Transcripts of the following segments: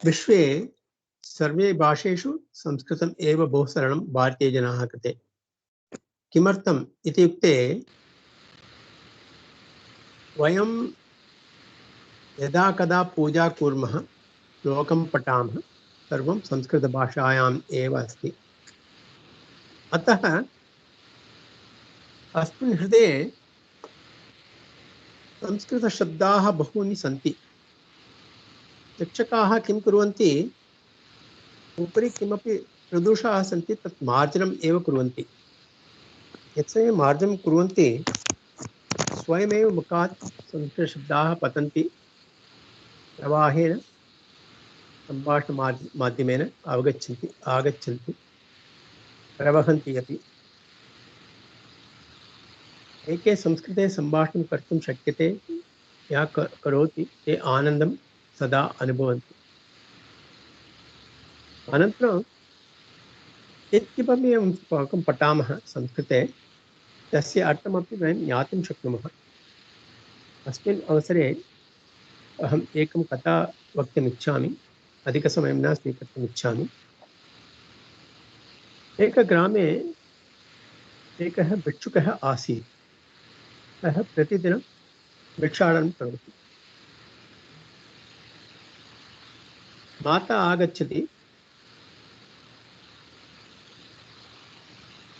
विश्वे सर्वे भाषेषु संस्कृतम् एव बहु सरलं भारतीयजनाः कृते। किमर्थम् इत्युक्ते वयं यदा कदा पूजा कुर्मः, श्लोकं पठामः, सर्वं संस्कृतभाषायाम् एव अस्ति। अतः अस्मिन् हृदये संस्कृतशब्दाः बहूनि सन्ति। शिक्षकाः किं कुर्वन्ति, उपरि किमपि प्रदोषाः सन्ति तत् मार्जनम् एव कुर्वन्ति। यत्समये मार्जनं कुर्वन्ति स्वयमेव मुखात् संस्कृतशब्दाः पतन्ति, प्रवाहेण सम्भाषणमाध्यमेन आगच्छन्ति प्रवहन्ति अपि। एके संस्कृते सम्भाषणं कर्तुं शक्यते, या करोति ते आनन्दं सदा अनुभवन्ति। अनन्तरं यत्किमपि वयं पठामः संस्कृते, तस्य अर्थमपि वयं ज्ञातुं शक्नुमः। अस्मिन् अवसरे अहम् एकं कथा वक्तुम् इच्छामि, अधिकसमयं न स्वीकर्तुम् इच्छामि। एकग्रामे एकः भिक्षुकः आसीत्। सः प्रतिदिनं भिक्षाटनं करोति। माता आगच्छति,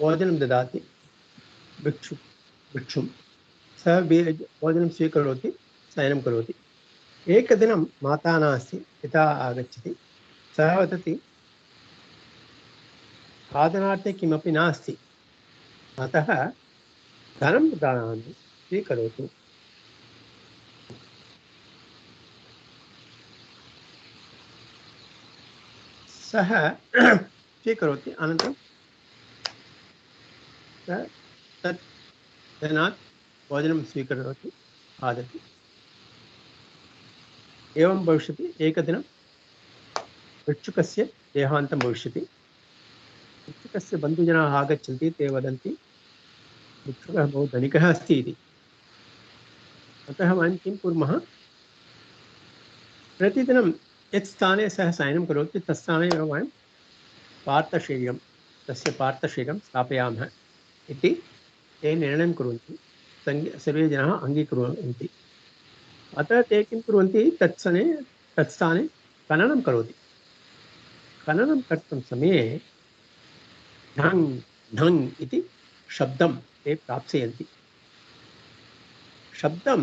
भोजनं ददाति भिक्षुं। सः भोजनं स्वीकरोति, शयनं करोति। एकदिनं माता नास्ति, पिता आगच्छति। सः वदति, खादनार्थे किमपि नास्ति, अतः धनं ददामि, स्वीकरोतु। सः स्वीकरोति, अनन्तरं सः तत् धनात् भोजनं स्वीकरोति, खादति। एवं भविष्यति, एकदिनं भिक्षुकस्य देहान्तं भविष्यति। भिक्षुकस्य बन्धुजनाः आगच्छन्ति, ते वदन्ति भिक्षुकः बहु धनिकः अस्ति इति। अतः वयं किं कुर्मः, प्रतिदिनं यत् स्थाने सः शयनं करोति तत् स्थाने एव वयं तस्य पार्थशीलं स्थापयामः इति ते निर्णयं कुर्वन्ति। सर्वे जनाः अङ्गीकुर्वन्ति। अतः ते किं कुर्वन्ति, तत्स्थाने खननं करोति। खननं कर्तुं समये ढङ् ढङ् इति शब्दं ते प्राप्स्यन्ति। शब्दं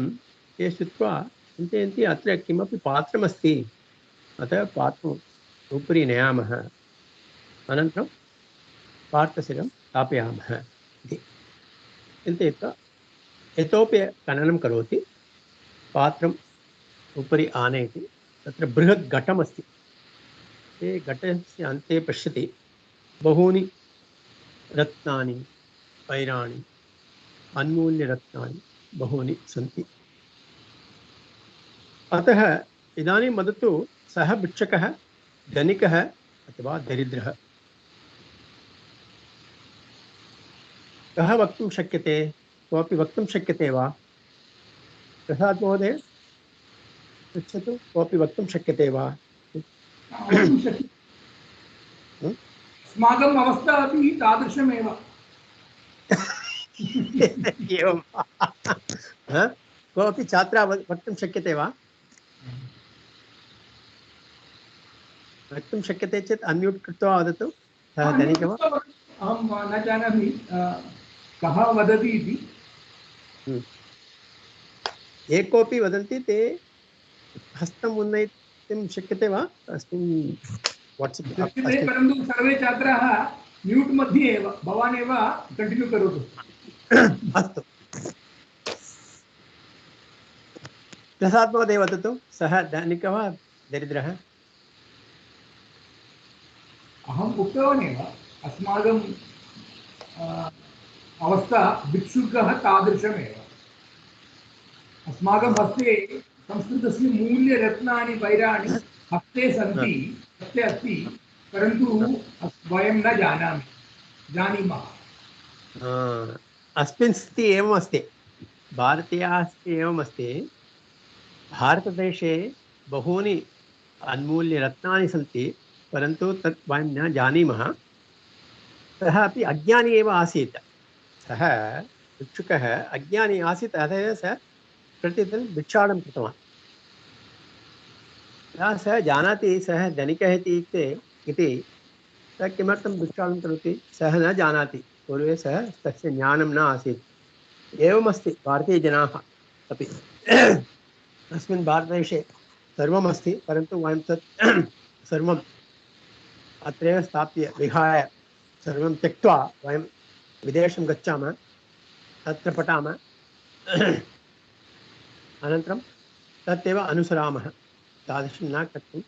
ते श्रुत्वा चिन्तयन्ति, अत्र किमपि पात्रमस्ति, अतः पात्रम् उपरि नयामः, अनन्तरं पार्थशिलं स्थापयामः इति चिन्तयित्वा इतोपि खननं करोति, पात्रम् उपरि आनयति। तत्र बृहत् घटमस्ति। ते घटस्य अन्ते पश्यति, बहूनि रत्नानि, वैराणि, अमूल्यरत्नानि बहूनि सन्ति। अतः इदानीं वदतु, सः भिक्षुकः धनिकः अथवा दरिद्रः? कः वक्तुं शक्यते? कोऽपि वक्तुं शक्यते वा? प्रसाद् महोदय पृच्छतु, कोऽपि वक्तुं शक्यते वा? अस्माकम् अवस्था अपि तादृशमेव। एवं कोऽपि छात्रः वक्तुं शक्यते वा? वक्तुं शक्यते चेत् अन्म्यूट् कृत्वा वदतु। सः धनिकः वा? अहं न जानामि कः वदति इति। ये कोऽपि वदन्ति ते हस्तम् उन्नयितुं शक्यते वा? अस्मिन् वाट्सप् शक्यते, परन्तु सर्वे छात्राः म्यूट् मध्ये एव। भवान् एव कण्टिन्यू करोतु। अस्तु, प्रसाद् महोदय वदतु, सः धनिकः वा दरिद्रः? अहम् उक्तवान् एव, अस्माकम् अवस्था भिक्षुकः तादृशमेव। अस्माकं हस्ते संस्कृतस्य मूल्यरत्नानि वैराणि हस्ते सन्ति, हस्ते अस्ति, परन्तु वयं न जानीमः। अस्मिन् स्थितिः एवमस्ति, भारतीयाः स्थितिः एवमस्ति। भारतदेशे बहूनि अन्मूल्यरत्नानि सन्ति, परन्तु तत् वयं न जानीमः। सः अपि अज्ञानी एव आसीत्। सः भिक्षुकः अज्ञानी आसीत्, अतः एव सः प्रतिदिनं भिक्षाटनं कृतवान्। सः जानाति सः धनिकः इति सः किमर्थं भिक्षाटनं करोति, सः न जानाति। पूर्वे सः तस्य ज्ञानं न आसीत्। एवमस्ति भारतीयजनाः अपि। अस्मिन् भारतदेशे सर्वमस्ति, परन्तु वयं तत् सर्वम् अत्रैव स्थाप्य विहाय सर्वं त्यक्त्वा वयं विदेशं गच्छामः, तत्र पठामः, अनन्तरं तदेव अनुसरामः। तादृशं न कर्तुम्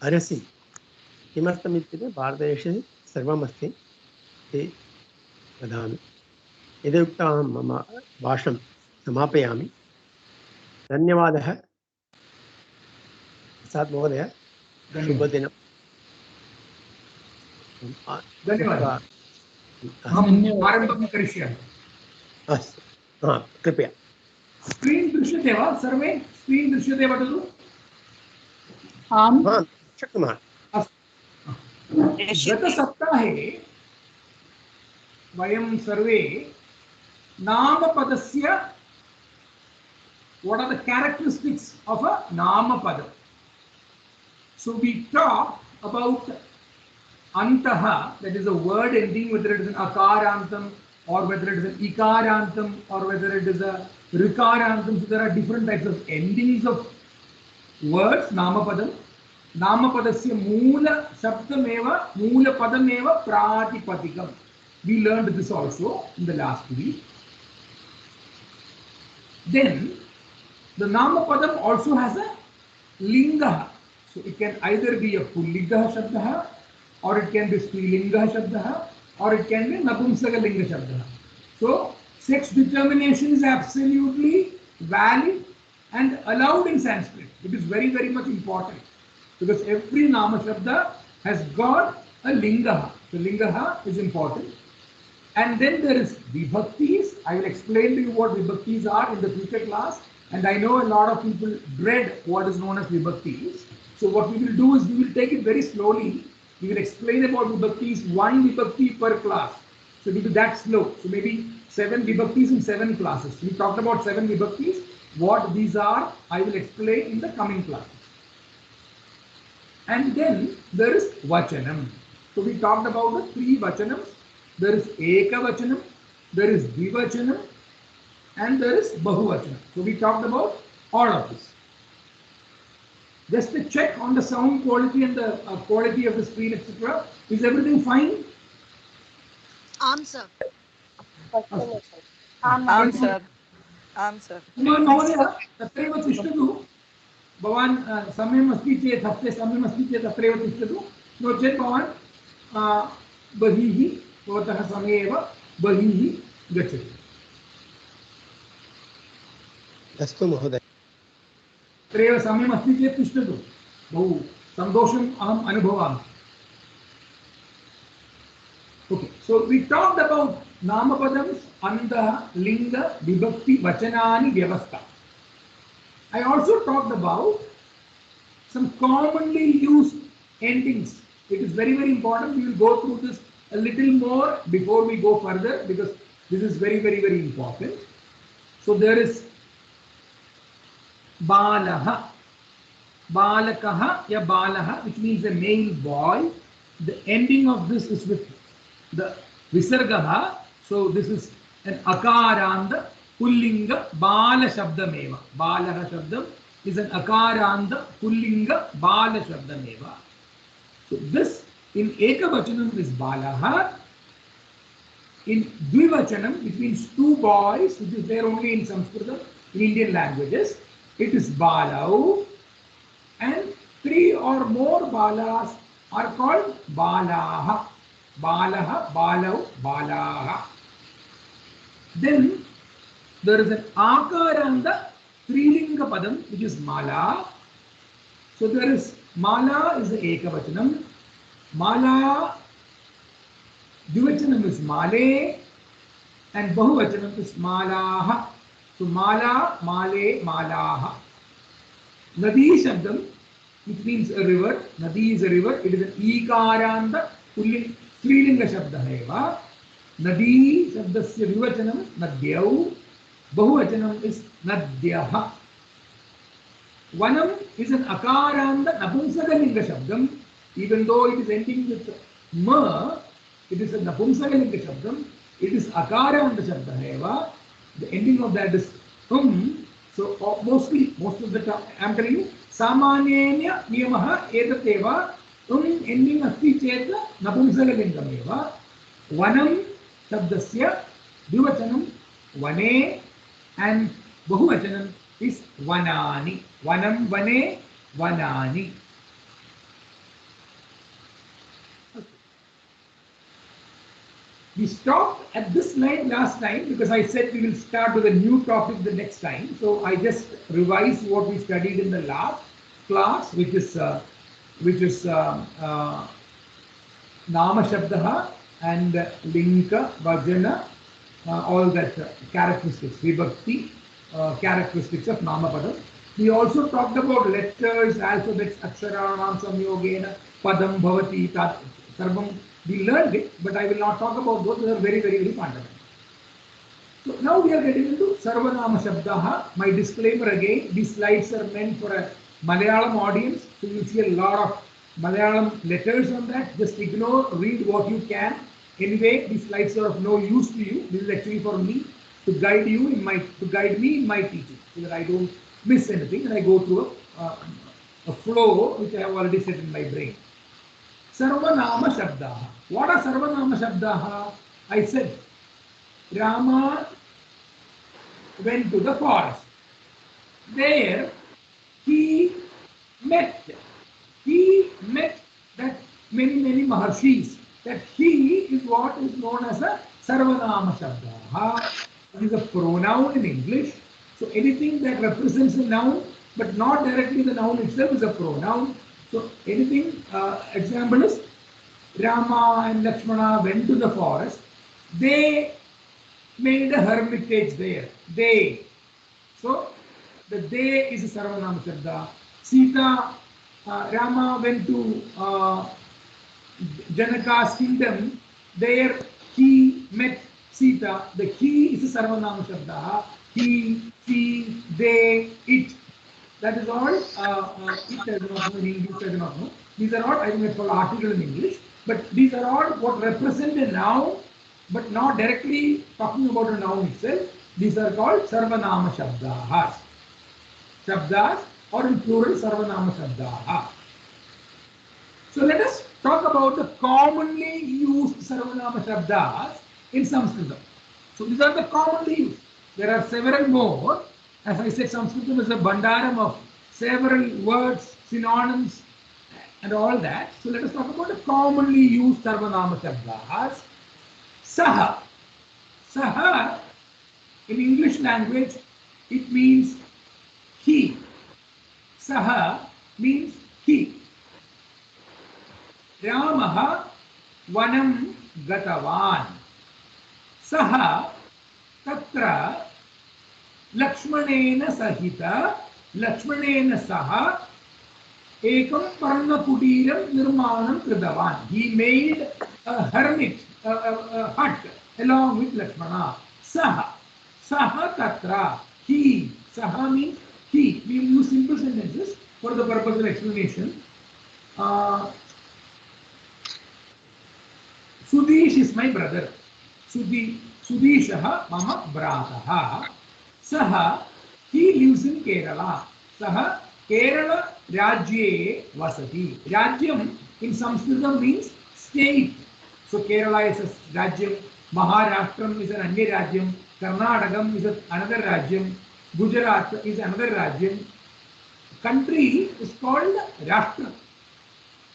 अर्हसि। किमर्थम् इत्युक्ते भारतदेशे सर्वमस्ति इति वदामि। यदि उक्त्वा अहं मम भाषणं समापयामि। धन्यवादः प्रसाद् महोदय। शुभदिनं। धन्यवादः। अहम् आरम्भं करिष्यामि। अस्तु, कृपया। स्क्रीन् दृश्यते वा? सर्वे स्क्रीन् दृश्यते वदतु। आम्, शक्नुमः। गतसप्ताहे वयं सर्वे नामपदस्य what are the characteristics of a namapada. So we talked about antaha, that is a word ending, whether it is an akarantam or whether it is an ikarantam or whether it is a rikarantam. So there are different types of endings of words. Namapadam. Namapadasya moola shabdameva moola padameva pratipatikam. We learned this also in the last week. Then the Namapadam also has a linga. So it can either be a Pullinga Shabdaha, or it can be Strilinga Shabdaha, or it can be Napumsaka Linga Shabdaha. So sex determination is absolutely valid and allowed in Sanskrit. It is very, very much important because every Nama Shabda has got a Linga. So Linga is important. And then there is Vibhaktis. I will explain to you what Vibhaktis are in the future class. And I know a lot of people dread what is known as Vibhaktis. So what we will do is we will take it very slowly. We will explain about Vibhaktis, one Vibhakti per class. So it will be that slow. So maybe 7 Vibhaktis in 7 classes. We talked about 7 Vibhaktis. What these are, I will explain in the coming class. And then there is Vachanam. So we talked about the 3 Vachanams. There is Eka Vachanam, there is Dvivachanam, and there is Bahuvachanam. So we talked about all of this. Just a check on the sound quality and the quality of the screen, etc. Is everything fine? Answer. Answer. Answer. महोदय तत्रैव तिष्ठतु। भवान् समयम् अस्ति चेत् हस्ते समयम् अस्ति चेत् अत्रैव तिष्ठतु। नो चेत् भवान् बहिः भवतः समये एव बहिः गच्छतु। अस्तु महोदय। अत्रैव समयम् अस्ति चेत् तिष्ठतु। बहु सन्तोषम् अहम् अनुभवामि। Okay, so we talked about Namapadams, Anta, Linga, Vibhakti, Vachanani, Vyavastha. I also talked about some commonly used endings. It is very, very important. We will go through this a little more before we go further because this is very, very, very important. So there is Balaha, Balakaha, ya Balaha, which means a male boy. The ending of this is with the Visargaha. So this is an Akaranda Pullinga Bala Shabdameva. Balaha Shabdam is an Akaranda Pullinga Bala Shabdameva. So this in Ekavachanam is Balaha. In Dvivachanam, which means 2 boys, which is there only in Sanskrit, in Indian languages, it is Balau. And 3 or more Balas are called Balaha. Balaha, Balau, Balaha. Then there is an Akaranda Trilinga Padam, which is Mala. So there is Mala is the Ekavachanam. Mala, Dvivachanam is Male, and Bahuvachanam is Malaha. So Mala, Male, Malaha. Nadi Shabdam which means a river. Nadi is a river. It is an ikaranta strilinga shabdah eva. Nadi shabdasya vivachanam nadyau. Bahuvachanam is nadyaha. Vanam is an akaranta napumsakalinga shabdam. Even though it is ending with ma, it is a napumsakalinga shabdam. It is akaranta shabdah eva. The ending of that is So most of the time I am telling you samanyena niyamah etateva ending asti chet napumsakalingam eva. Vanam shabdasya dvivachanam vane and bahuvachanam is vanani. Vanam vane vanani. We stopped at this line last time because I said we will start with a new topic the next time. So I just revised what we studied in the last class, which is Nama Shabdaha and Linka, Vajana, all that characteristics, Vibhakti, characteristics of Nama Padam. We also talked about letters, alphabets, Aksharanam, Samyogena, Padam, Bhavati, Tat, Sarvam. We learned it, but I will not talk about those. They are very, very, very fundamental. So now we are getting into Sarvanama Shabdaha. My disclaimer again, these slides are meant for a Malayalam audience. So you will see a lot of Malayalam letters on that. Just ignore, read what you can. Anyway, these slides are of no use to you. This is actually for me to guide you in my, to guide me in my teaching, so that I don't miss anything and I go through a flow which I have already set in my brain. Sarvanama Shabdaha. What are Sarvanama Shabdaha? I said, Rama went to the forest. There he met that many Maharshis. That he is what is known as a Sarvanama Shabdaha. It is a pronoun in English. So anything that represents a noun but not directly the noun itself is a pronoun. So anything, example is Rama and Lakshmana went to the forest. They made a hermitage there. They. So the they is a Sarvanama Shabda. Sita, Rama went to Janaka's kingdom. There he met Sita. The he is a Sarvanama Shabda. He, she, they, it. That is all. It I do not know in English. I do not know. These are all, I think it's called article in English. But these are all what represent a noun, but not directly talking about a noun itself. These are called Sarvanama Shabdahas. Shabdas, or in plural, Sarvanama Shabdaha. So let us talk about the commonly used Sarvanama Shabdas in Sanskritam. So these are the commonly used. There are several more. As I said, Sanskritam is a bandaram of several words, synonyms, and all that. So let us talk about the commonly used Sarvanama Shabdas. Saha. Saha, in English language, it means he. Saha means he. Ramaha vanam gatavan. Saha tatra Lakshmanena sahita, Lakshmanena saha, ekam parnakudiram nirmanam kridavan. He made a hermit, a hut along with Lakshmana. Saha, saha tatra, he. Saha means he. We will use simple sentences for the purpose of explanation. Sudesh is my brother. Sudeshaha mama brataha. Saha, he lives in Kerala. Saha, Kerala Rajye Vasati. Rajyam in Sanskritam means state. So Kerala is a Rajyam, Maharashtram is an Anya Rajyam, Karnatagam is another Rajyam, Gujarat is another Rajyam. Country is called Rashtra.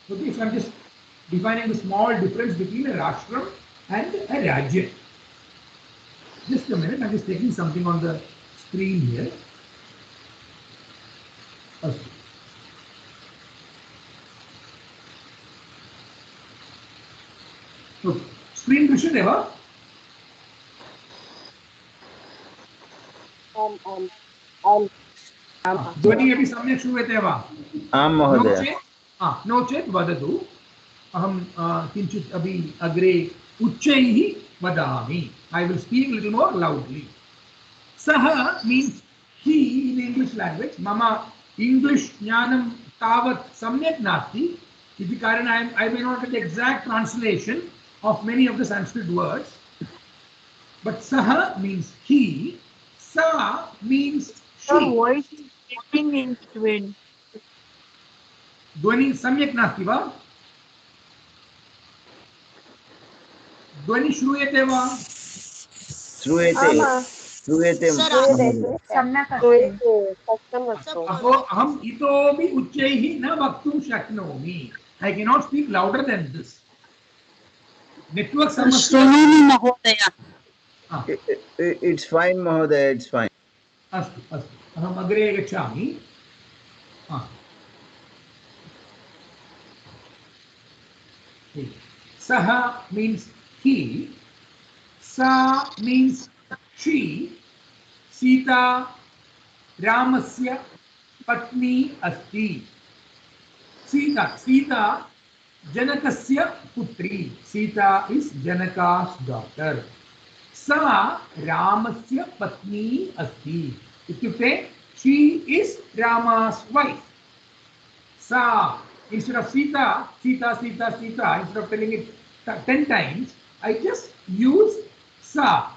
Okay, so I am just defining the small difference between a Rashtram and a Rajya. Just a minute, I am just taking something on the screen here. Okay. So, screen vision ever? ध्वनिः अपि सम्यक् श्रूयते वा? आं no महोदय। चेत् no चेत् वदतु। अहं किञ्चित् अपि अग्रे उच्चैः वदामि. I will speak little more loudly. Saha means he in English language. Mama English jnanam tavat samyak nasti. इति कारण I may not get the exact translation of many of the Sanskrit words. But saha means he. Sa means she. Your voice is breaking in between. ध्वनि सम्यक् नास्ति वा? ध्वनि श्रूयते वा? श्रूयते श्रूयते Sir, महोदय। अहो अहम् इतोपि उच्चैः न वक्तुं शक्नोमि. I cannot speak louder than this. Network समस्या. It's fine महोदय, it's fine. अस्तु अस्तु अहम् अग्रे गच्छामि. Saha means he. Sa means she. Sita Ramasya Patni Asti. Sita Janakasya Putri. Sita is Janaka's daughter. Sa Ramasya Patni Asti. Ityukte, she is Rama's wife. Sa, instead of Sita, instead of telling it 10 times, I just use sa.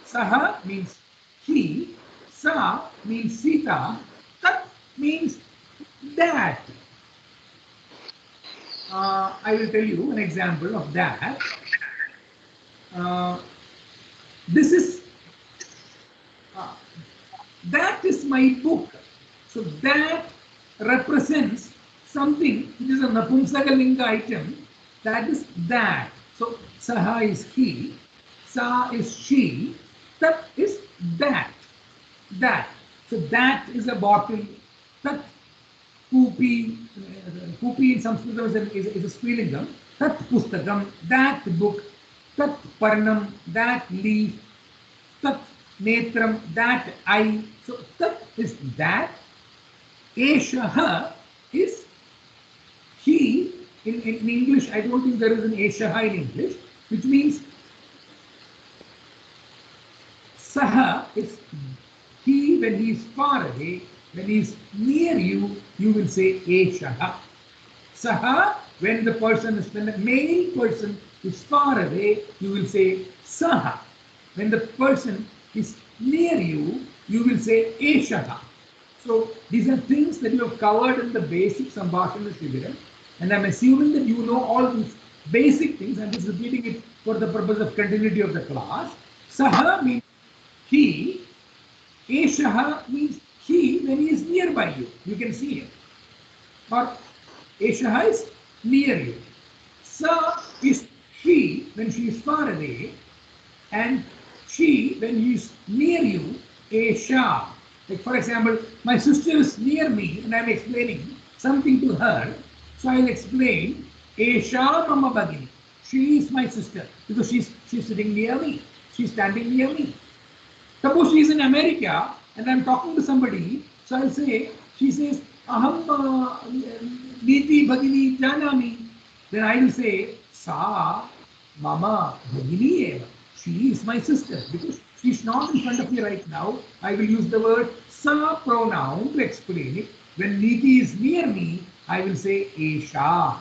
Saha means he, sa means Sita, tat means that. I will tell you an example of that. That is my book. So that represents something which is a Napumsakalinga item. That is that. So saha is he, sa is she, tat is that. That. So that is a bottle. Tat kupi. Kupi in Sanskrit is a Strilingam. Tat pustakam. That book. Tat parnam. That leaf. Tat netram. That eye. So tat is that. Eshaha is he. In English, I don't think there is an Eshaha in English, which means Saha is he when he is far away. When he is near you, you will say Eshaha. Saha, when the male person is far away, you will say Saha. When the person is near you, you will say Eshaha. So these are things that you have covered in the basic Sambhashana Shibiram, and I'm assuming that you know all these basic things. I'm just repeating it for the purpose of continuity of the class. Saha means he, Eshaha means he when he is nearby you. You can see him. Or Eshaha is near you. Sa is she when she is far away, and she when he is near you, Esha. Like for example, my sister is near me and I'm explaining something to her. So I'll explain, Esha Mama Bhagini. She is my sister because she's sitting near me. She's standing near me. Suppose she is in America and I'm talking to somebody. So I'll say, she says, Aham Niti Bhagini Janami. Then I will say, Sa Mama Bhagini Eva. She is my sister because she is not in front of me right now. I will use the word sa pronoun to explain it. When Niti is near me, I will say Esha.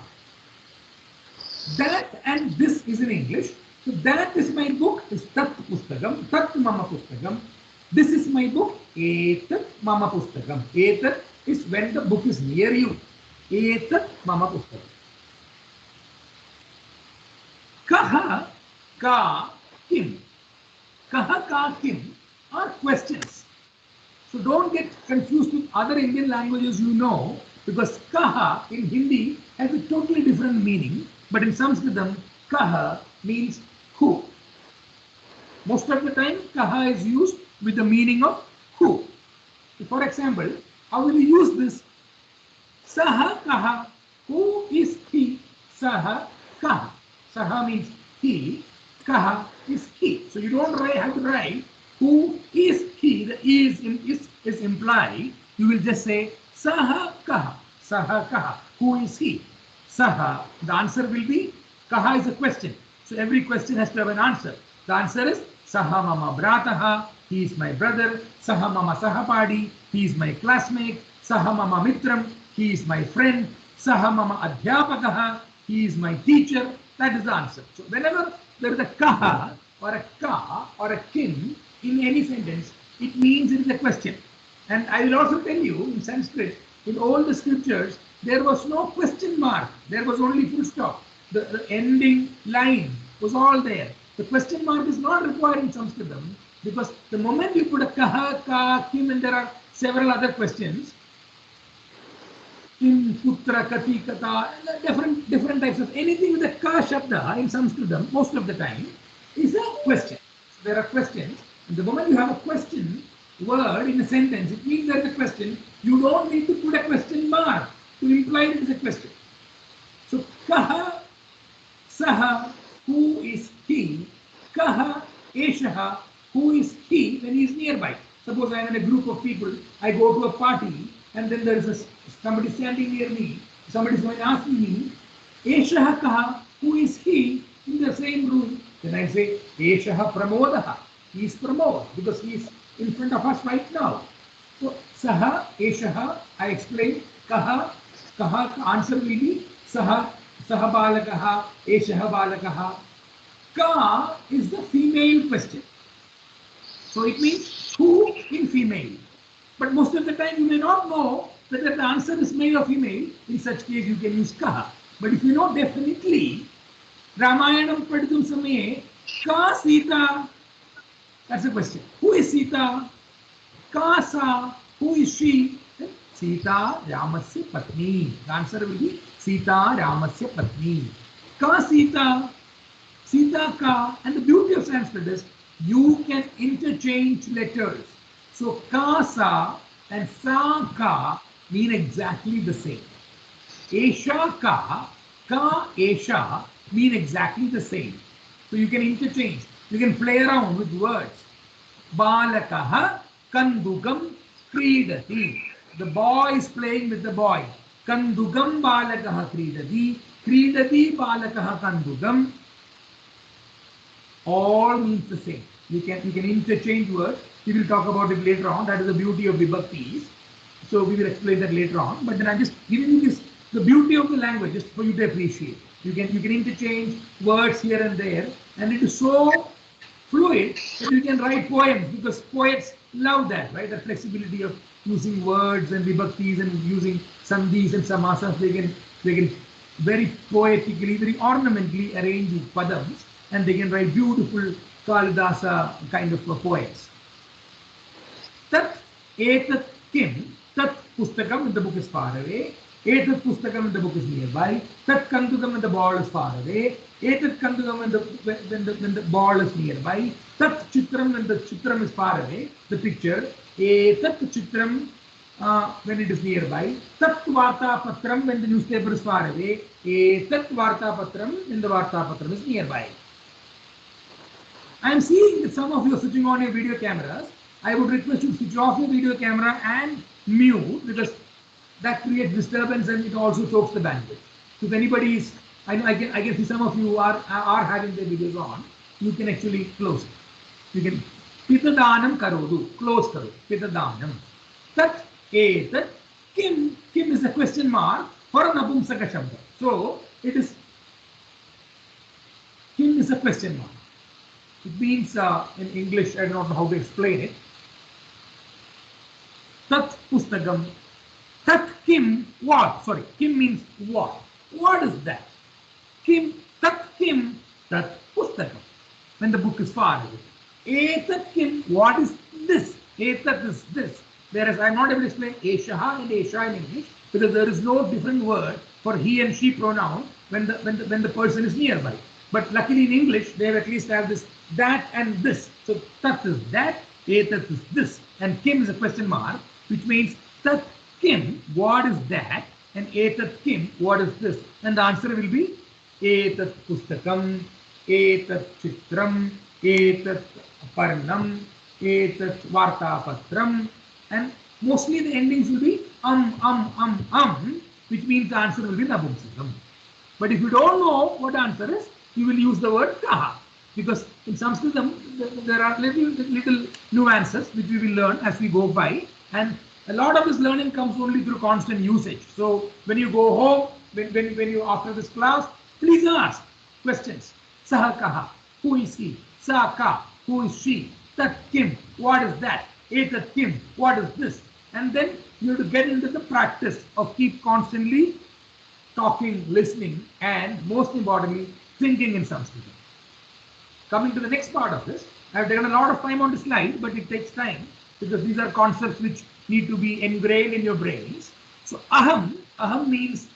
That and this is in English. So that is my book, is Tat Pustakam, Tat Mama Pustakam. This is my book, Etat Mama Pustakam. Etat is when the book is near you. Etat Mama Pustakam. Kaha, ka, kim. Kaha, ka, kim are questions. So don't get confused with other Indian languages you know, because kaha in Hindi has a totally different meaning, but in Sanskritam, kaha means who. Most of the time, kaha is used with the meaning of who. So for example, how will you use this? Saha kaha, who is he? Saha kaha. Saha means he, kaha is he. So you don't have to write who is he, the is implied, you will just say saha kaha, saha kaha, who is he? Saha, the answer will be, kaha is a question. So every question has to have an answer. The answer is saha mama brataha, he is my brother. Saha mama sahapadi, he is my classmate. Saha mama mitram, he is my friend. Saha mama adhyapakaha, he is my teacher. That is the answer. So whenever there is a kaha or a ka or a kim in any sentence, it means it is a question. And I will also tell you in Sanskrit, in all the scriptures, there was no question mark. There was only full stop. The ending line was all there. The question mark is not required in Sanskritam, because the moment you put a kaha, ka, kim, and there are several other questions, kim, putra, kati, kata, different types of anything with a ka shabda in Sanskritam, most of the time, is a question. So there are questions. And the moment you have a question word in a sentence, it means there is a question. You don't need to put a question mark to imply it is a question. So kaha, saha, who is he? Kaha, eshaha, who is he when he is nearby? Suppose I am in a group of people, I go to a party, and then there is somebody standing near me. Somebody is going to ask me, eshaha kaha, who is he in the same room? Then I say, eshaha pramodaha, he is Pramod, because he is in front of us right now. So saha, eshaha, I explained, kaha, answer will be saha, saha balakaha, eshaha balakaha. Ka is the female question. So it means who in female. But most of the time you may not know whether the answer is male or female. In such case you can use kaha. But if you know definitely, Ramayanam Paditum Samaye, ka Sita, that's the question. Who is Sita? Ka sa, who is she? Sita Ramasya Patni. The answer will be Sita Ramasya Patni. Ka Sita, Sita ka. And the beauty of Sanskrit is you can interchange letters. So ka sa and sa ka mean exactly the same. Esha ka esha mean exactly the same. So you can interchange. You can play around with words. Balakaha kandugam kridati. The boy is playing with the boy. Kandugam balakaha kridati. Kridati balakaha kandugam. All means the same. You can interchange words. We will talk about it later on. That is the beauty of vibhaktis. So we will explain that later on. But then I'm just giving you this, the beauty of the language, just for you to appreciate. You can interchange words here and there, and it is so fluid that you can write poems, because poets love that, right? The flexibility of using words and vibhaktis and using sandhis and samasas. They can very poetically, very ornamentally arrange padams, and they can write beautiful Kalidasa kind of poems. Tat etat kim, tat pustakam when the book is far away, etat pustakam when the book is nearby, tat kandugam when the ball is far away, etat kandugam when the ball is nearby, tat chitram when the chitram is far away, the picture, etat chitram when it is nearby, tat varta patram when the newspaper is far away, etat varta patram when the varta patram is nearby. I am seeing that some of you are switching on your video cameras. I would request you to switch off your video camera and mute, because that creates disturbance and it also chokes the bandwidth. So if anybody is, I can see some of you are having their videos on. You can actually close it. You can Pitadanam karodu, close karodu. Pitadanam. Tat etat kim. Kim is a question mark for an apumsaka shabda. So it is, kim is a question mark. It means in English, I don't know how to explain it. Tat pustakam. Tat kim, what? Sorry, kim means what? What is that? Kim, tat kim, tat pustakam. When the book is far away. Etat kim, what is this? Etat is this. Whereas I am not able to explain eshaha and esha in English, because there is no different word for he and she pronoun when the person is nearby. But luckily in English, they at least have this that and this. So tat is that, etat is this, and kim is a question mark, which means tat kim, what is that, and etat kim, what is this? And the answer will be etat pustakam, etat chitram, etat parnam, etat vartapatram, and mostly the endings will be which means the answer will be nabumsakam. But if you don't know what the answer is, you will use the word kaha, because in Sanskritam there are little nuances which we will learn as we go by, and a lot of this learning comes only through constant usage. So when you go home, when you after this class, please ask questions. Saha kaha, who is he? Sa ka, who is she? Tat kim, what is that? Etat kim, what is this? And then you have to get into the practice of keep constantly talking, listening, and most importantly, thinking in Sanskrit. Coming to the next part of this, I have taken a lot of time on the slide, but it takes time because these are concepts which need to be ingrained in your brains. So aham means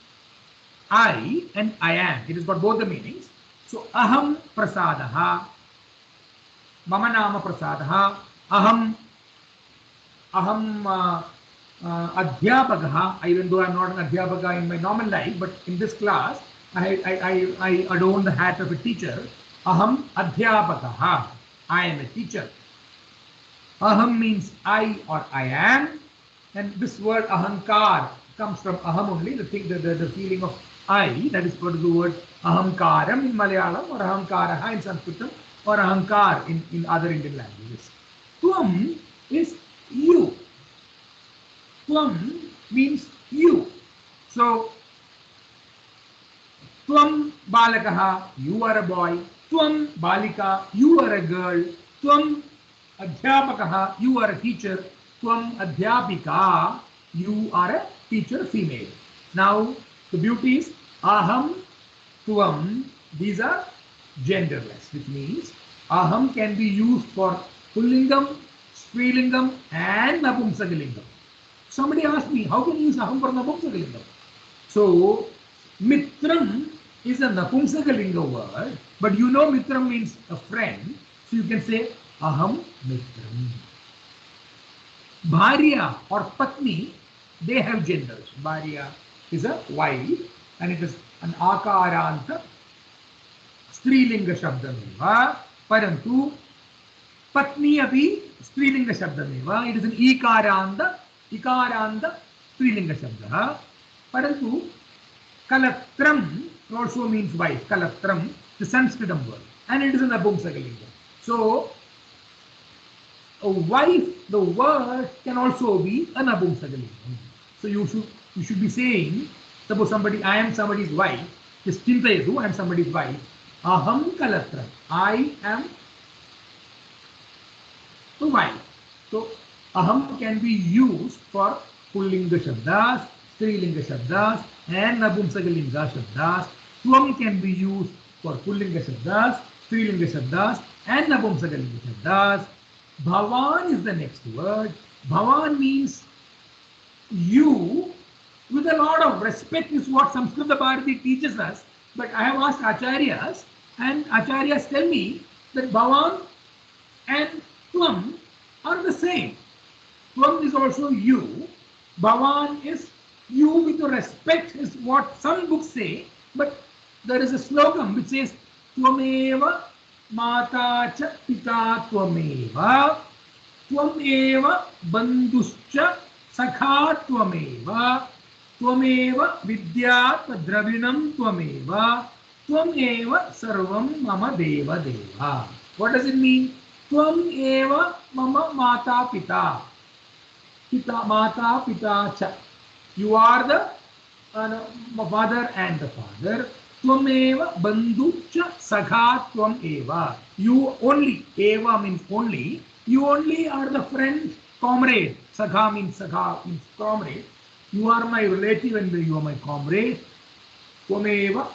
I and I am. It has got both the meanings. So aham prasadaha, mama nama prasadaha, aham adhyapakaha. Even though I am not an adhyapaka in my normal life, but in this class I adorn the hat of a teacher. Aham adhyapakaha, I am a teacher. Aham means I or I am, and this word ahankar comes from aham only, the feeling of I, that is what the word ahamkaram in Malayalam, or ahamkaraha in Sanskritam, or ahankar in other Indian languages. Tvam is you. Tvam means you. So, Tvam balakaha, you are a boy. Tvam balika, you are a girl. Tvam adhyapakaha, you are a teacher. Tvam adhyapika, you are a teacher, female. Now, the beauty is aham, tvam, these are genderless, which means aham can be used for pullingam, strilingam, and napumsakalingam. Somebody asked me, how can you use aham for napumsakalingam? So, mitram is a napumsakalinga word, but you know mitram means a friend, so you can say aham mitram. Bharya or patni, they have genders. Bharya is a wife, and it is an akaranta strilinga shabdameva, parantu patni api strilinga shabdameva, it is an ikaranda strilinga shabda, parantu kalatram also means wife, kalatram, the Sanskritam word, and it is an abumsakalinga. So a wife, the word can also be an abumsakalinga. So you should be saying, suppose I am somebody's wife, just chintayetu, I am somebody's wife, aham kalatram, I am the wife. So aham can be used for pullinga shabdas, strilinga shabdas, and napumsakalinga shabdas. Tvam can be used for pullinga shabdas, strilinga shabdas, and napumsakalinga shabdas. Bhavan is the next word. Bhavan means you, with a lot of respect, is what Samskrita Bharati teaches us. But I have asked acharyas, and acharyas tell me that Bhavan and Tvam are the same. Tvam is also you. Bhavan is you with respect, is what some books say. But there is a slokam which says Tvameva Mata cha Pita Tvameva Tvameva Bandhuscha Sakha Tvameva Tvameva Vidyat Dravinam Tvameva Tvameva Sarvam Mama Deva Deva. What does it mean? Tvameva Mama Mata Pita. Pita Mata Pita cha. You are the mother and the father. Tvameva bandhucha sakha tvam eva. You only, eva means only, you only are the friend, comrade. Sakha means comrade. You are my relative and you are my comrade. Tvameva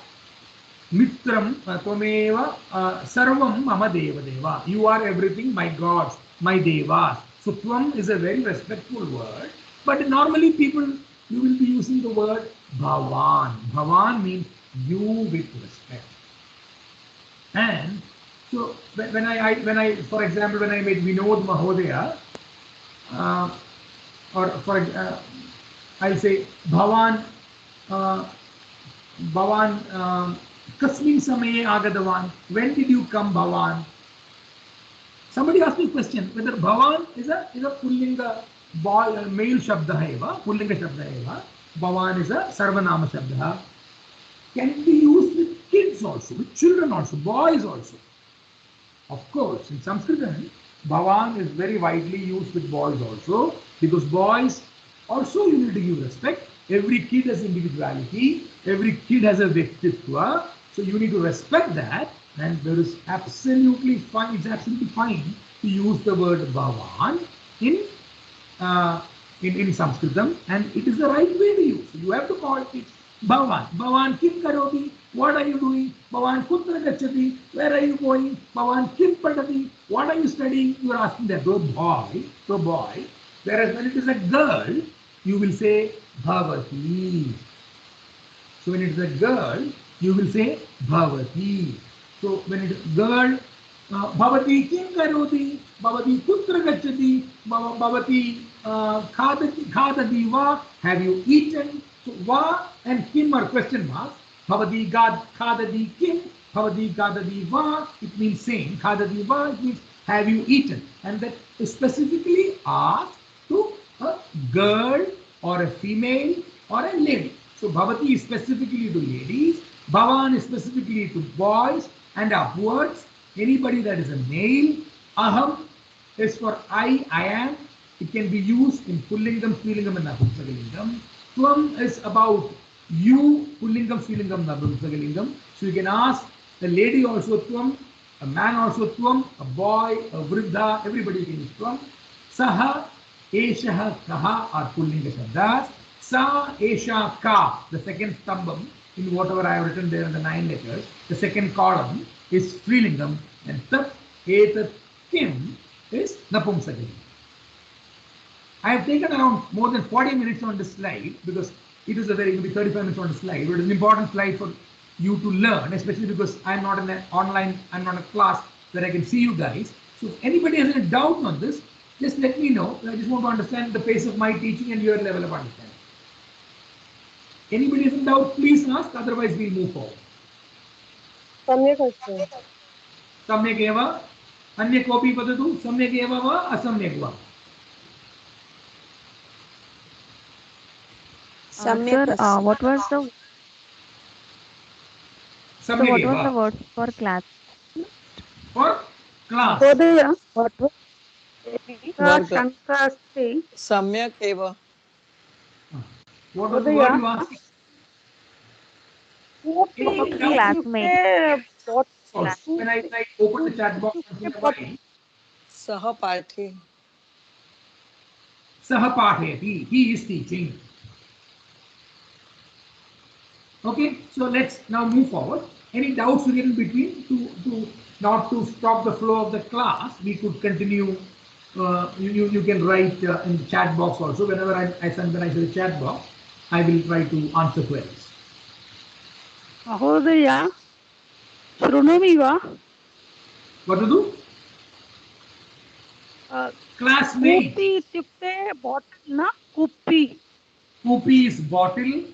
mitram, tvameva sarvam mama deva deva. You are everything, my gods, my devas. So tvam is a very respectful word, but normally people, you will be using the word bhavan. Bhavan means you with respect. And so when I for example, when I made Vinod Mahodaya, or for I'll say Bhavan, Bhavan, kasmin samaye agadavan. When did you come, Bhavan? Somebody asked me a question whether Bhavan is a Pullinga boy, male Shabda eva, Pullinga Shabda eva. Bhavan is a Sarvanama Shabda. Can it be used with kids also, with children also, boys also? Of course, in Sanskrit, Bhavan is very widely used with boys also, because boys also you need to give respect. Every kid has individuality, every kid has a Vyaktitva, so you need to respect that, and there is absolutely fine, it's absolutely fine to use the word Bhavan in Sanskritam, and it is the right way to use. You have to call it Bhavan. Bhavan kim karoti? What are you doing? Bhavan kutra gacchati? Where are you going? Bhavan kim padati? What are you studying? You are asking that to a boy. Whereas when it is a girl, you will say Bhavati. So when it is a girl, you will say Bhavati. So when it is girl, Bhavati kim karoti? Bhavati kutra gacchati? Bhavati khadati va? Have you eaten? So va and kim are question marks. Bhavati khadati kim? Bhavati khadati va? It means same. Khadati va, it means have you eaten? And that is specifically asked to a girl or a female or a lady. So Bhavati is specifically to ladies, Bhavan is specifically to boys, and upwards, anybody that is a male. Aham is for I am. It can be used in Pullingam, Strilingam, and Napumsakalingam. Tvam is about you, Pullingam, Strilingam, Napumsakalingam. So you can ask a lady also Tvam, a man also Tvam, a boy, a Vriddha, everybody can use Tvam. Saha, Eshaha, Kaha are Pullinga Shabdas. Sa, Esha, Ka, the second stambam in whatever I have written there in the 9 letters, the second column is Strilingam, and Tat, Etat, Kim is Napumsakalingam. I have taken around more than 40 minutes on this slide because it is a very, maybe 35 minutes on the slide, but it is an important slide for you to learn, especially because I'm not in an online, I'm not in a class where I can see you guys. So if anybody has any doubt on this, just let me know. I just want to understand the pace of my teaching and your level of understanding. Anybody has any doubt, please ask, otherwise we'll move forward. Samyak eva, anya kopi padatu, samyak eva va, asamyak va. Sir, what was the word for class? For class. What was Varga. Shankasti? Samyak eva. What was the word you asked? Classmate. When I open the chat box and put a while, Sahapati. Sahapateti, he is teaching. Okay, so let's now move forward. Any doubts we get in between to not to stop the flow of the class, we could continue. You can write in the chat box also. Whenever I send the chat box, I will try to answer queries. Mahodaya, Shrunomi va? What to do? Classmate. Kupi ityukte bottle na? Kupi. Kupi is bottle.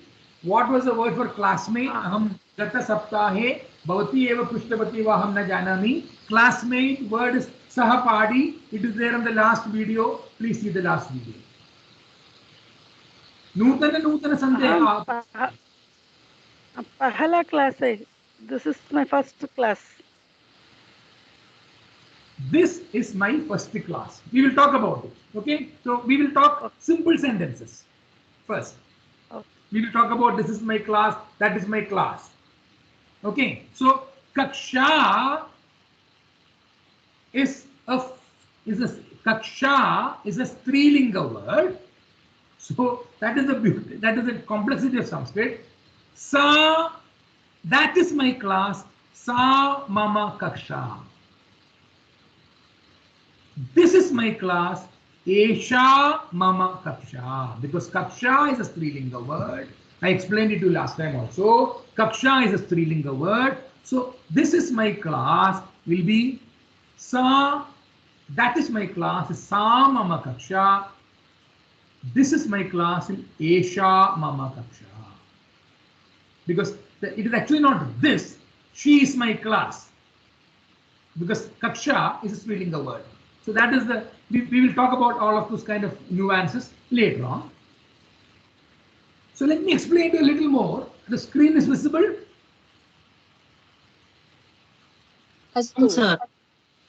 What was the word for classmate? Aham gata saptahe bhavati eva prishtavati va aham na janami. Classmate word is sahapadi. It is there in the last video. Please see the last video. Nutana sandeha. Pahala class hai. This is my first class. This is my first class. We will talk about it. Okay? So we will talk simple sentences first. We will talk about this is my class, that is my class. Okay? So kaksha is a strilinga word. So that is the beauty, that is the complexity of Sanskrit. Sa, that is my class. Sa mama kaksha. This is my class. Esha mama kaksha. Because kaksha is a strilinga word. I explained it to you last time also. Kaksha is a strilinga word. So this is my class will be sa. That is my class is sa mama kaksha. This is my class in Esha mama kaksha. Because it is actually not this. She is my class. Because kaksha is a strilinga word. So that is the, we will talk about all of those kind of nuances later on. So let me explain to you a little more. The screen is visible. Astu. Sir.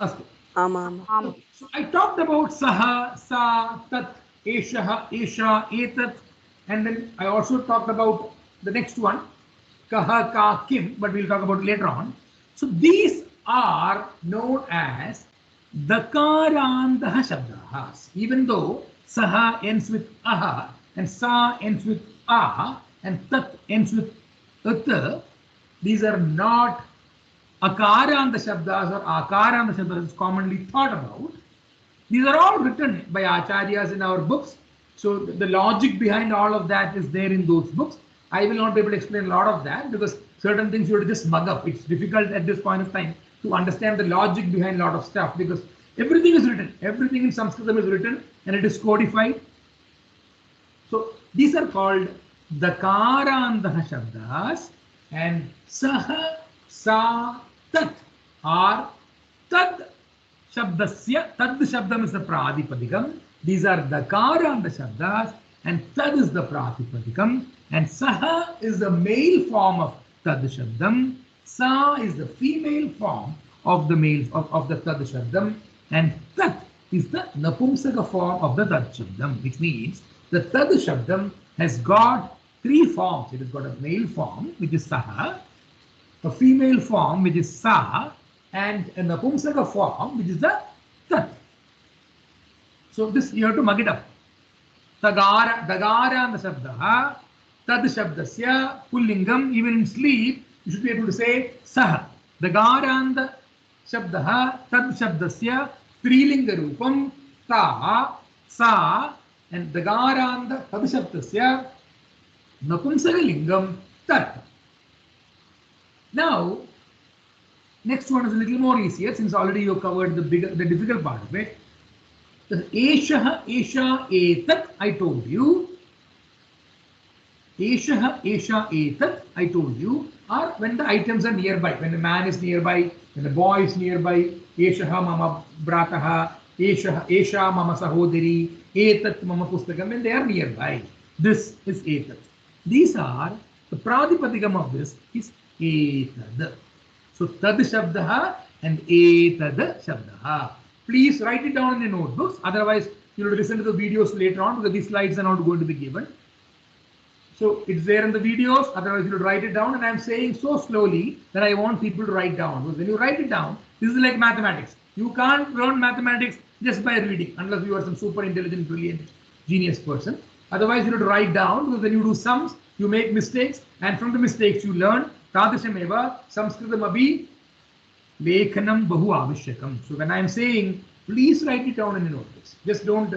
Astu. Amam. So I talked about saha, sa, tat, eshaha, esha, etat, and then I also talked about the next one, kaha, ka, kim, but we'll talk about it later on. So these are known as dakarandaha shabdahas. Even though saha ends with aha and sa ends with ah and tat ends with ut, these are not akaranda shabdas or akaranda shabdas is commonly thought about. These are all written by acharyas in our books. So the logic behind all of that is there in those books. I will not be able to explain a lot of that because certain things you have to just mug up. It's difficult at this point of time to understand the logic behind a lot of stuff because everything is written. Everything in Sanskritam is written and it is codified. So these are called dakarandaha shabdas, and saha, sa, tat are tad shabdasya. Tad shabdam is the pradipadikam. These are dakaranda shabdas and tad is the pratipadikam, and saha is the male form of tad shabdam, sa is the female form of the male of the tad shabdam, and tat is the napumsaka form of the tad shabdam, which means the tad shabdam has got three forms. It has got a male form, which is saha, a female form, which is sa, and a napumsaka form, which is the tat. So this you have to mug it up. Dagaranda shabdaha, tad shabdasya, pullingam. Even in sleep, you should be able to say saha. Dagaranda shabdaha, tad shabdasya, strilinga rupam, ta, sa, and dagaranda tad shabdasya, napumsaka lingam, tat. Now, next one is a little more easier since already you covered the difficult part of it. The eshaha, esha, etat, I told you. Eshaha, esha, etat, I told you, are when the items are nearby. When the man is nearby, when the boy is nearby. Eshaha mama brataha, esha mama sahodari, etat mama pustakam, when they are nearby. This is etat. These are, the pradipadikam of this is etad. So tad shabdaha and etad shabdaha. Please write it down in your notebooks. Otherwise, you will listen to the videos later on because these slides are not going to be given. So it's there in the videos. Otherwise, you will write it down. And I'm saying so slowly that I want people to write down. Because when you write it down, this is like mathematics. You can't learn mathematics just by reading unless you are some super intelligent, brilliant, genius person. Otherwise, you have to write down because when you do sums, you make mistakes. And from the mistakes, you learn. Tadishameva Samskritam abhi Lekhanam bahu avashyakam. So when I am saying, please write it down in your notebooks. Just don't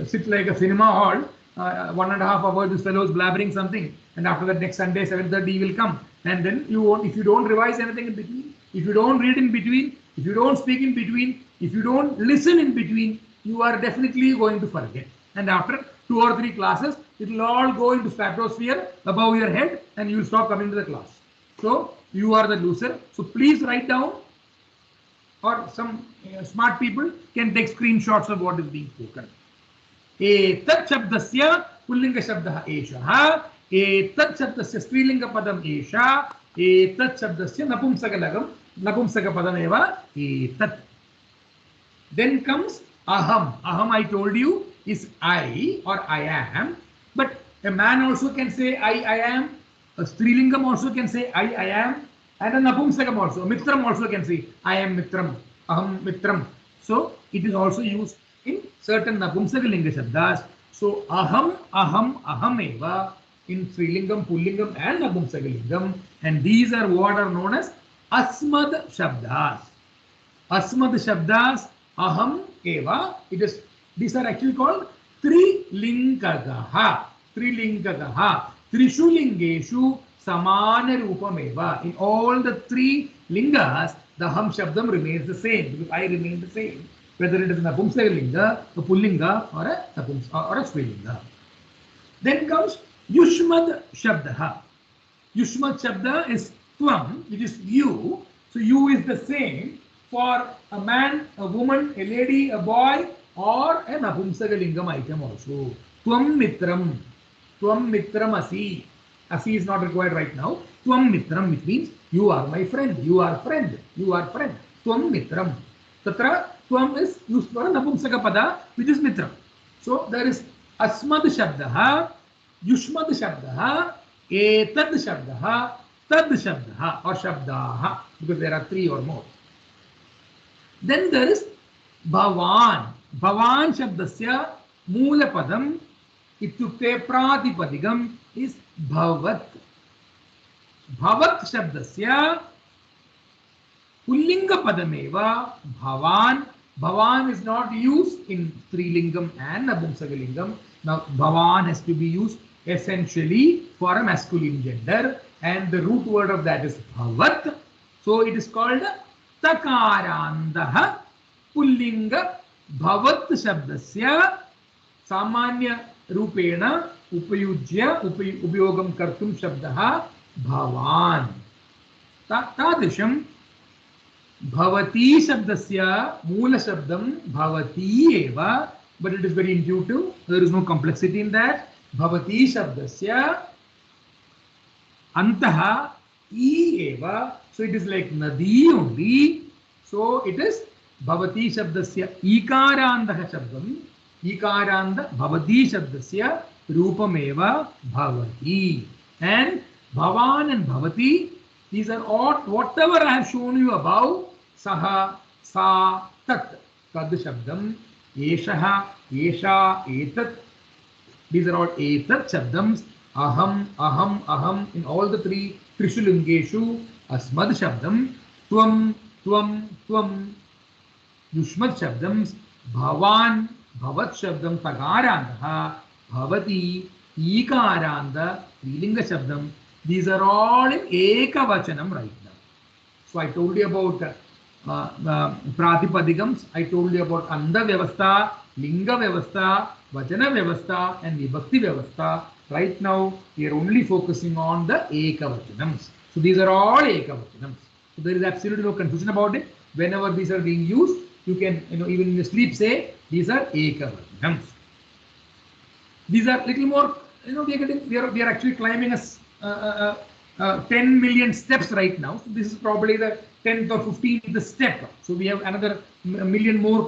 sit like a cinema hall, 1.5 hours this fellow is blabbering something, and after that next Sunday 7:30 will come, and then you won't. If you don't revise anything in between, if you don't read in between, if you don't speak in between, if you don't listen in between, you are definitely going to forget. And after 2 or 3 classes, it will all go into stratosphere above your head, and you will stop coming to the class. So you are the loser. So please write down, or some smart people can take screenshots of what is being spoken. Etat shabdasya pullinga shabdaha eshaha, etat shabdasya strilinga padam esha, etat shabdasya napumsaka padam eva etat. Then comes aham. Aham, I told you, is I or I am, but a man also can say I am. A strilingam also can say I am, and a napumsakam also, a mitram also can say I am mitram, aham mitram. So it is also used in certain napumsakalinga shabdas. So aham eva in strilingam, pullingam and napumsakalingam, and these are what are known as asmad shabdas. Asmad shabdas, aham eva. It is, these are actually called trilingagaha. Trilingagaha. Trishu lingeshu samana rupameva. In all the 3 lingas, the ham shabdam remains the same because I remain the same, whether it is a napumsakalinga, a pullinga, or a strilinga. Then comes yushmad shabdaha. Yushmad shabda is tvam, which is you. So you is the same for a man, a woman, a lady, a boy, or a Napumsakalingam item also. Tvam mitram. Tvam mitram asi. Asi is not required right now. Tvam mitram, which means you are my friend, you are friend, you are friend. Tvam mitram. Tatra tvam is used for a Napumsaka pada, which is mitram. So there is asmad shabdaha, yushmad shabdaha, etad shabdaha, tad shabdaha or shabdaha, because there are three or more. Then there is bhavan. Bhavan shabdasya moola padam ityukte pratipadigam is bhavat. Bhavat shabdasya pullinga padameva bhavan. Bhavan is not used in Strilingam and Nabumsakalingam. Now bhavan has to be used essentially for a masculine gender, and the root word of that is bhavat. So it is called takarandaha pullinga bhavat shabdasya samanya rupena upayujya upayogam kartum shabdaha bhavan. Tadrisham bhavati shabdasya moola shabdam bhavati eva, but it is very intuitive. There is no complexity in that. Bhavati shabdasya antaha e eva, so it is like nadi only. So it is bhavati shabdasya ikarandaha shabdam, ikaranda bhavati shabdasya rupam eva bhavati. And bhavan and bhavati, these are all whatever I have shown you above. Saha, sa, tat, tad shabdam, eshaha, esha, etat. These are all etat shabdams. Aham, aham, aham. In all the three Trishulingeshu, asmad shabdam, tvam, tvam, tvam. Yushmad shabdams, bhavan, bhavat shabdam, tagarandaha, bhavati, ikaranda, trilinga shabdam. These are all in ekavachanam right now. So I told you about pratipadigams. I told you about anda vyavastha, linga vyavastha, vachana vyavastha, and vibhakti vyavastha. Right now we are only focusing on the ekavachanams. So these are all ekavachanams. So there is absolutely no confusion about it. Whenever these are being used, you can, even in your sleep say these are ekavachanams. These are little more, we are actually climbing a 10 million steps right now. So this is probably the 10th or 15th step. So we have another million more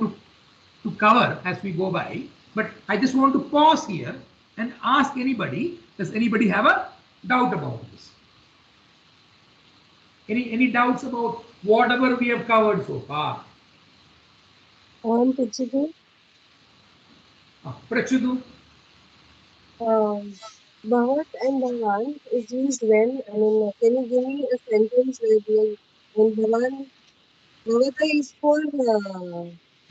to cover as we go by. But I just want to pause here and ask anybody, does anybody have a doubt about this? Any doubts about whatever we have covered so far? Prachudu. Prachudu. Bhavat and Bhavan is used when, can you give me a sentence where when Bhavata is for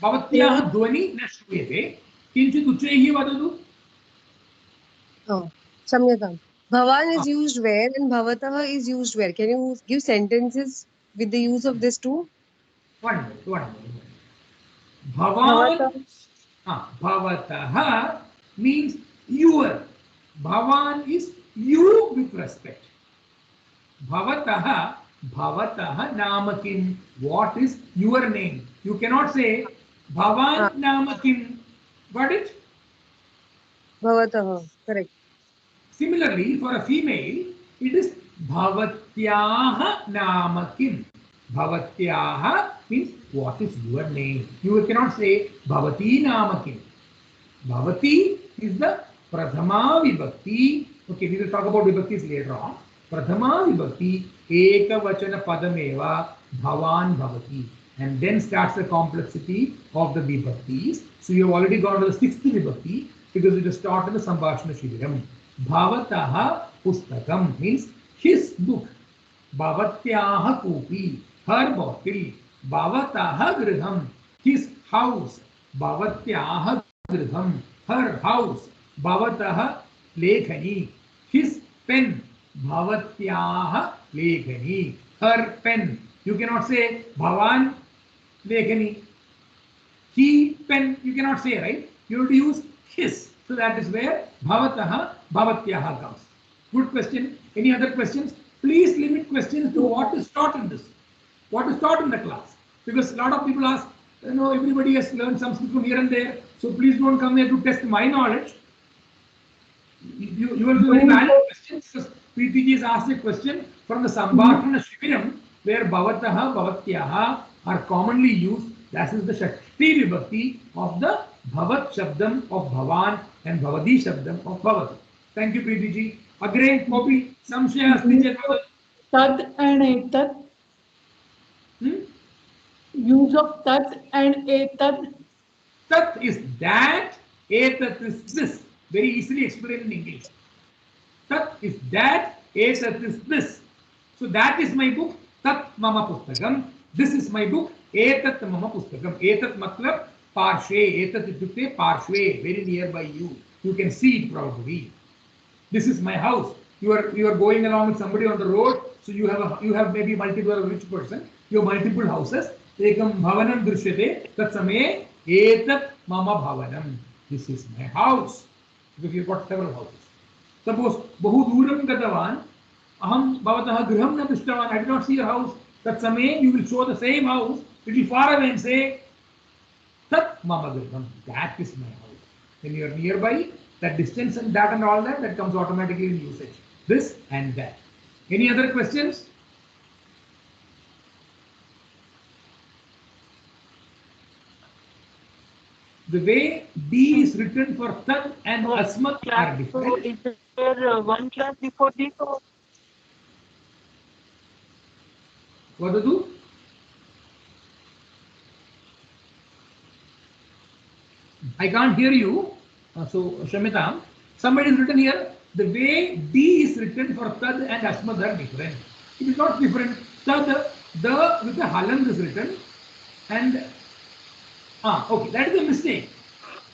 Bhavatyaha dhvani na shruyate. Kinchit uchaihi vadadu. oh, Samyakam. Bhavan is used where and Bhavataha is used where? Can you give sentences with the use of this too? One minute. Bhavan, bhavataha means your. Bhavan is you with respect. Bhavataha namakim. What is your name? You cannot say Bhavan namakim. Got it? Bhavataha, correct. Similarly, for a female, it is Bhavatyaha namakim. Bhavatyaha means what is your name? You cannot say Bhavati namakim. Bhavati is the Prathama Vibhakti. Okay, we will talk about Vibhaktis later on. Prathama Vibhakti, Eka Vachana Padameva, Bhavan Bhavati. And then starts the complexity of the Vibhaktis. So you have already gone to the sixth Vibhakti because it is taught in the Sambhashana Shibiram. Bhavataha Pustakam means his book. Bhavatyaha Kupi, her bottle. Bhavataha Griham, his house. Bhavatyaha Griham, her house. Bhavataha Lekhani, his pen. Bhavatyaha Lekhani, her pen. You cannot say Bhavan Lekhani. He pen, you cannot say, right? You have to use his. So that is where Bhavataha, Bhavatyaha comes. Good question. Any other questions? Please limit questions to what is taught in this. What is taught in the class. Because a lot of people ask, everybody has learned Sanskrit from here and there, so please don't come here to test my knowledge. You will be very valid questions, because PTG has asked a question from the Sambhashana Shibiram, where Bhavataha, Bhavatyaha are commonly used. That is the Shakti Vibhakti of the Bhavat Shabdam of Bhavan and Bhavati Shabdam of Bhavati. Thank you, PTG. Agre, copy, Samshaya Asti Chet Vadat. Tad and etat. Use of tat and etat. Tat is that, etat is this. Very easily explained in English. Tat is that, etat is this. So that is my book, Tat Mama Pustakam. This is my book, Etat Mama Pustakam. Etat matlab parshve. Etat ityukte parshve, very nearby you. You can see it probably. This is my house. You are going along with somebody on the road, so you have maybe multiple, a rich person. You have multiple houses. Ekam bhavanam drishyate. Tat samaye etat mama bhavanam. This is my house. Because you've got several houses. Suppose bahu duram gatavan. Aham bhavatah griham na drishtavan. I did not see your house. Tat samaye you will show the same house little far away and say tat mama griham. That is my house. When you are nearby, that distance and that and all that comes automatically in usage. This and that. Any other questions? The way D is written for Tat and Asmat are different. So is there one class before this? Or What to do? I can't hear you. So, Shamita, somebody is written here. The way D is written for Tad and Asmad are different. It is not different. Tad, the with the Haland is written. And, okay, that is a mistake.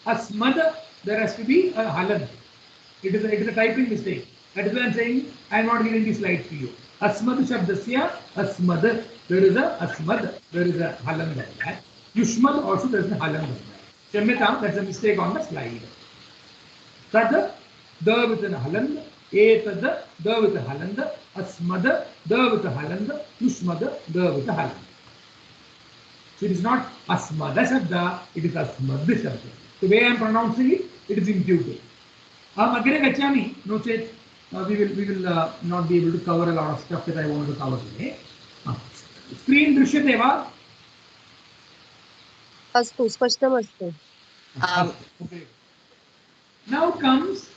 Asmad, there has to be a Haland. It is a typing mistake. That is why I am saying I am not giving the slides to you. Asmad Shabdasya, Asmad. There is a Asmad, there is a Haland on that. Yushmad also there is a Haland on that. Shamita, that's a mistake on the slide. Tad, the with a haland, etad, the with a haland, asmad, the with a haland, yushmad, the with a haland. So it is not asmada shabda, it is asmad shabda. The way I am pronouncing it, it is intuitive. Agre gachami, no chet, we will not be able to cover a lot of stuff that I wanted to cover today. Screen drishyate va? Astu, spashtam astu. Okay. Now comes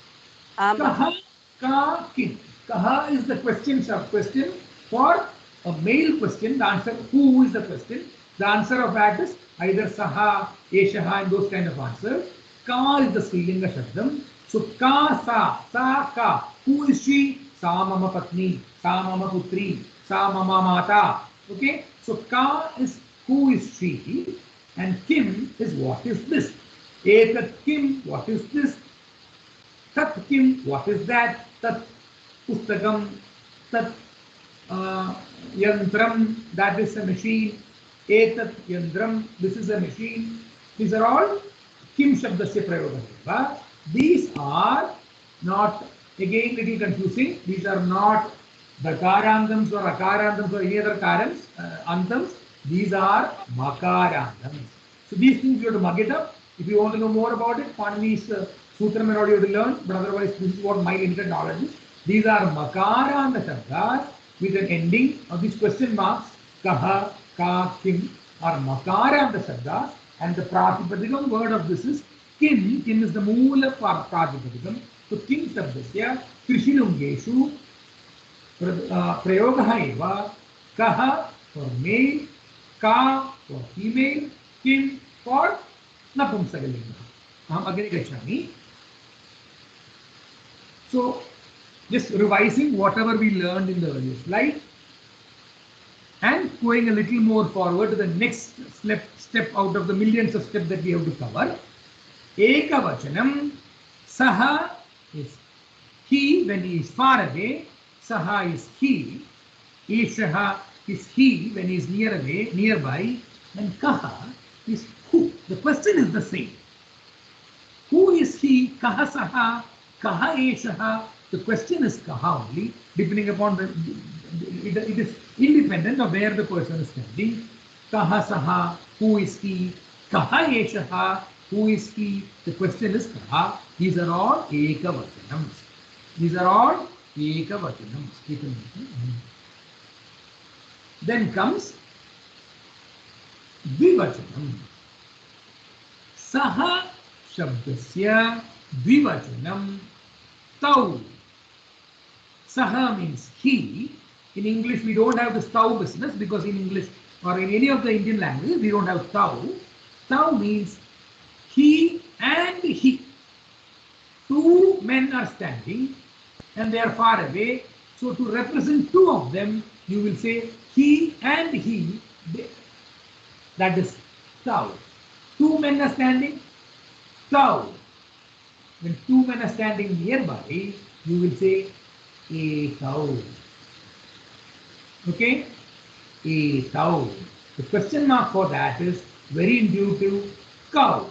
Kaha, Ka, Kim. Kaha is the question sub-question. For a male question, the answer who is the question. The answer of that is either Saha, Eshaha and those kind of answers. Ka is the Srilinga Shabdam. So Ka, Sa, Ka. Who is she? Sa Mama Patni, Sa Mama Putri, Sa Mama Mata. Okay? So Ka is who is she and Kim is what is this. Etat Kim, what is this? Tat Kim, what is that? Tat Pustakam, Tat Yantram, that is a machine. Etat Yantram, this is a machine. These are all Kim Shabdasya Prayoga. These are not, again little confusing, these are not Dakarantams or Akarantams or any other karams, antams. These are Makarantams. So these things you have to mug it up. If you want to know more about it, Panini's Sutram and all you have to learn, but otherwise this is what my limited knowledge is. These are Makaranta Shabdas with an ending of these question marks, Kaha, Ka, Kim are Makaranta Shabdas, and the Pratipadikam word of this is Kim. Kim is the Moola Pratipadikam. So Kim Shabdasya Krishilungeshu Prayogaha eva Kaha for male, Ka for female, Kim for Napumsakalinga. Agre gachami. So, just revising whatever we learned in the earlier slide and going a little more forward to the next step out of the millions of steps that we have to cover. Ekavachanam, Saha is he when he is far away, Saha is he, Eshaha is he when he is nearby, and Kaha is who. The question is the same. Who is he? Kaha Saha, Kaha Eshaha. The question is Kaha only, depending upon it is independent of where the person is standing. Kaha saha, who is he? Kaha eshaha, who is he? The question is kaha. These are all ekavachanams. These are all ekavachanams. Keep in mind. Then comes dvivachanam. Saha shabdasya dvivachanam tau. Saha means he. In English, we don't have this tau business because in English or in any of the Indian languages, we don't have tau. Tau means he and he. Two men are standing and they are far away. So to represent two of them, you will say he and he. That is tau. Two men are standing, tau. When two men are standing nearby, you will say etau. Okay? Etau. The question mark for that is very intuitive, cow.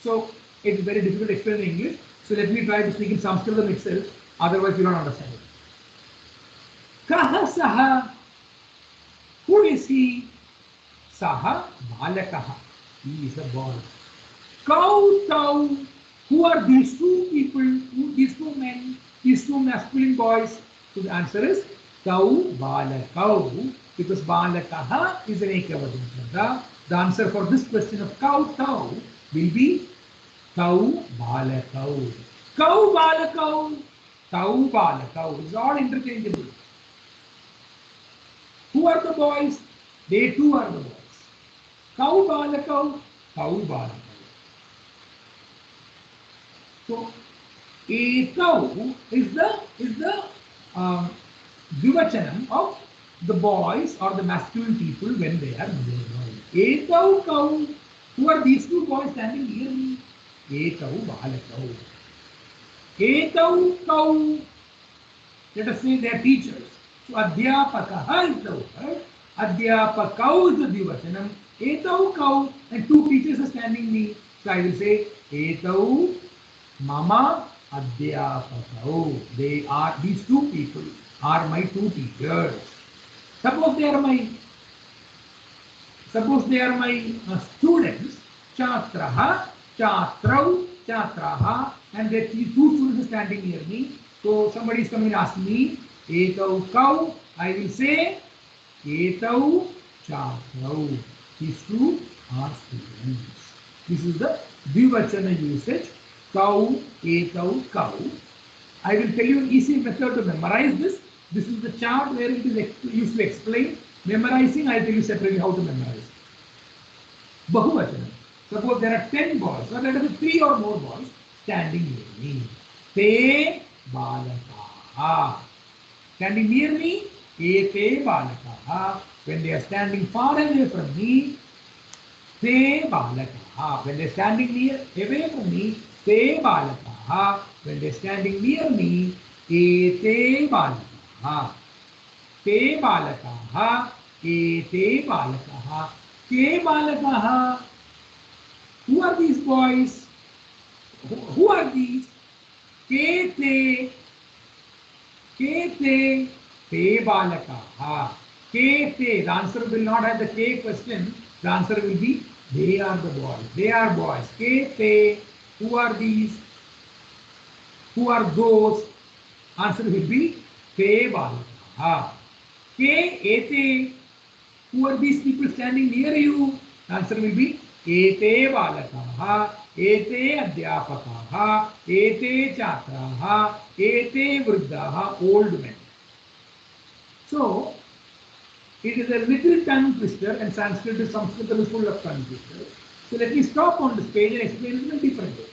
So it is very difficult to explain in English. So let me try to speak in Sanskrit itself, otherwise you don't understand it. Kaha saha, who is he? Saha balakaha, he is a boy. Cow tau, who are these two people, these two men, these two masculine boys? So the answer is tau balakau, because balakaha is an ekavacana. The answer for this question of cow tau will be tau balakau. Cow balakau, tau balakau. It's all interchangeable. Who are the boys? They too are the boys. Cow balakau, tau balakau. So, etau is the dvivachanam of the boys or the masculine people when they are nearby. Etau kau. Who are these two boys standing near me? Etau balakau. Etau kau. Let us say they are teachers. So adhyapakaha is the word. Adhyapakau is the dvivachanam. Etau kau, and two teachers are standing near. So I will say etau mama adhyapakau. They are, these two people are my two teachers. Suppose they are my students, chatraha, chatrau, chatraha, and the two students are standing near me. So somebody is coming and asking me, etau kau, I will say etau chatrau. These two are students. This is the dvivachana usage. Kau, etau, kau. I will tell you an easy method to memorize this. This is the chart where it is used to explain. Memorizing, I will tell you separately how to memorize. Bahuvachana. Suppose there are 10 boys, or there are 3 or more boys standing near me. Te balakaha. Standing near me, ete balakaha. When they are standing far away from me, te balakaha. When they are standing away from me, te balakaha. When they are standing near me, ete balakaha. Te balakaha. Ete balakaha. Ke balakaha. Who are these boys? Who are these? Ke te. Ke te. Te balakaha. Ke te. The answer will not have the ke question. The answer will be they are the boys. They are boys. Ke te. Who are these? Who are those? Answer will be te balakaha. Ke ete. Who are these people standing near you? Answer will be ete balakaha, ete adhyapakaha, ete chatraha, ete vruddhaha, old men. So, it is a little tongue twister, and Sanskrit is full of tongue twisters. So let me stop on this page and explain it in a different way.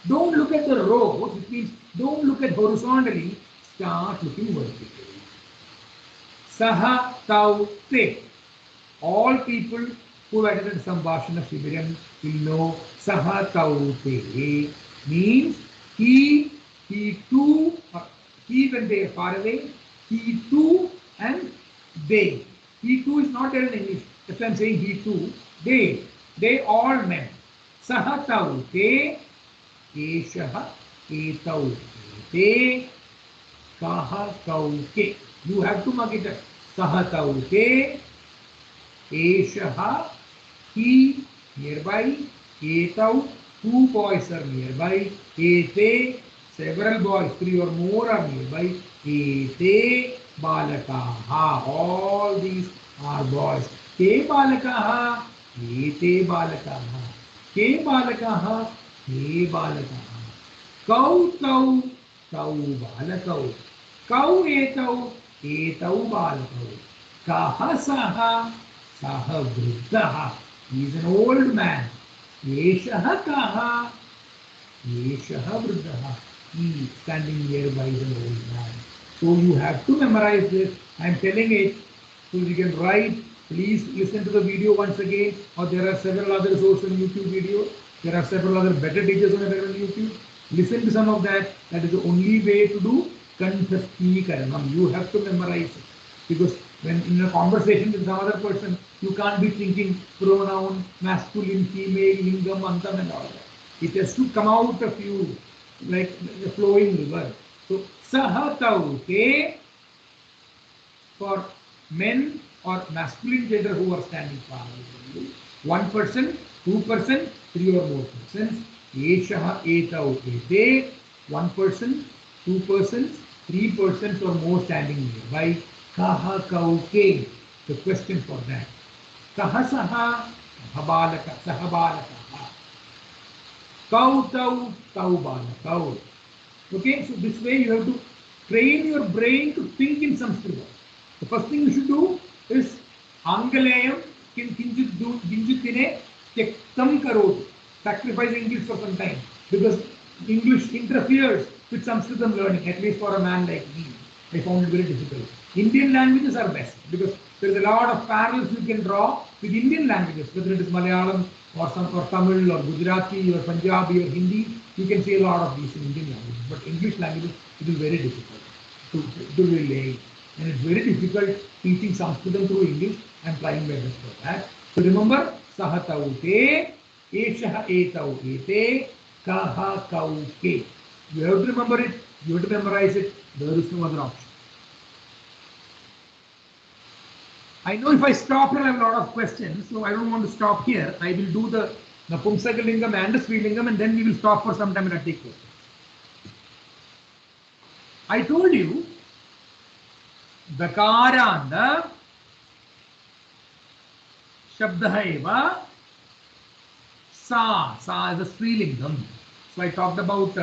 Don't look at the rows, which means don't look at horizontally, start looking vertically. Saha tau te. All people who have attended Sambhashana Shibiram will know Saha tau te means he too, he when they are far away, he too and they. He too is not there in English. That's why I am saying he too. They all men. Saha tau te, eshaha, etau te, kaha tau ke. You have to mark it up. Saha tau te, Eshaha, he, nearby. Etau, two boys are nearby. Ete, several boys, three or more are nearby. Ete, balakaha, all these are boys. Te balakaha, ete balakaha. Ke balakaha, he balakaha. Kau tau, tau balakau. Kau etau, etau balakau. Kaha saha, saha vruddhaha. He is an old man. Yeshaha kaha, yeshaha vruddhaha. He is standing nearby is an old man. So you have to memorize this. I am telling it so you can write. Please listen to the video once again, or there are several other sources on YouTube video. There are several other better teachers on YouTube. Listen to some of that. That is the only way to do kanthastikaranam. You have to memorize it. Because when in a conversation with some other person, you can't be thinking pronoun, masculine, female, lingam, antam and all that. It has to come out of you like the flowing river. So, sahatau te for men or masculine gender who are standing far away from you. One person, two person, three or more persons. Eshaha etau ete. One person, two persons, three persons or more standing nearby. Kaha kauke. The question for that. Kaha saha sahabalaka sahabalaka. Kau tau tau balakau. Okay, so this way you have to train your brain to think in Sanskrit. The first thing you should do is Angalayam kinjitine tyaktam karoti. Sacrifice English for some time because English interferes with Sanskritam learning, at least for a man like me. I found it very difficult. Indian languages are best because there is a lot of parallels you can draw with Indian languages, whether it is Malayalam or Tamil or Gujarati or Punjabi or Hindi. You can see a lot of these in Indian languages, but English languages it is very difficult to relay, and it's very difficult teaching Sanskritam through English. I am trying my best for that. So remember, sahatau te, eshaha etau ete, kaha kau ke. You have to remember it. You have to memorize it. There is no other option. I know if I stop here, I have a lot of questions, so I don't want to stop here. I will do the Napumsakalingam and the Strilingam, and then we will stop for some time and take questions. I told you, Dakaranda Shabdaha eva Sa. Sa is the Strilingam. So I talked about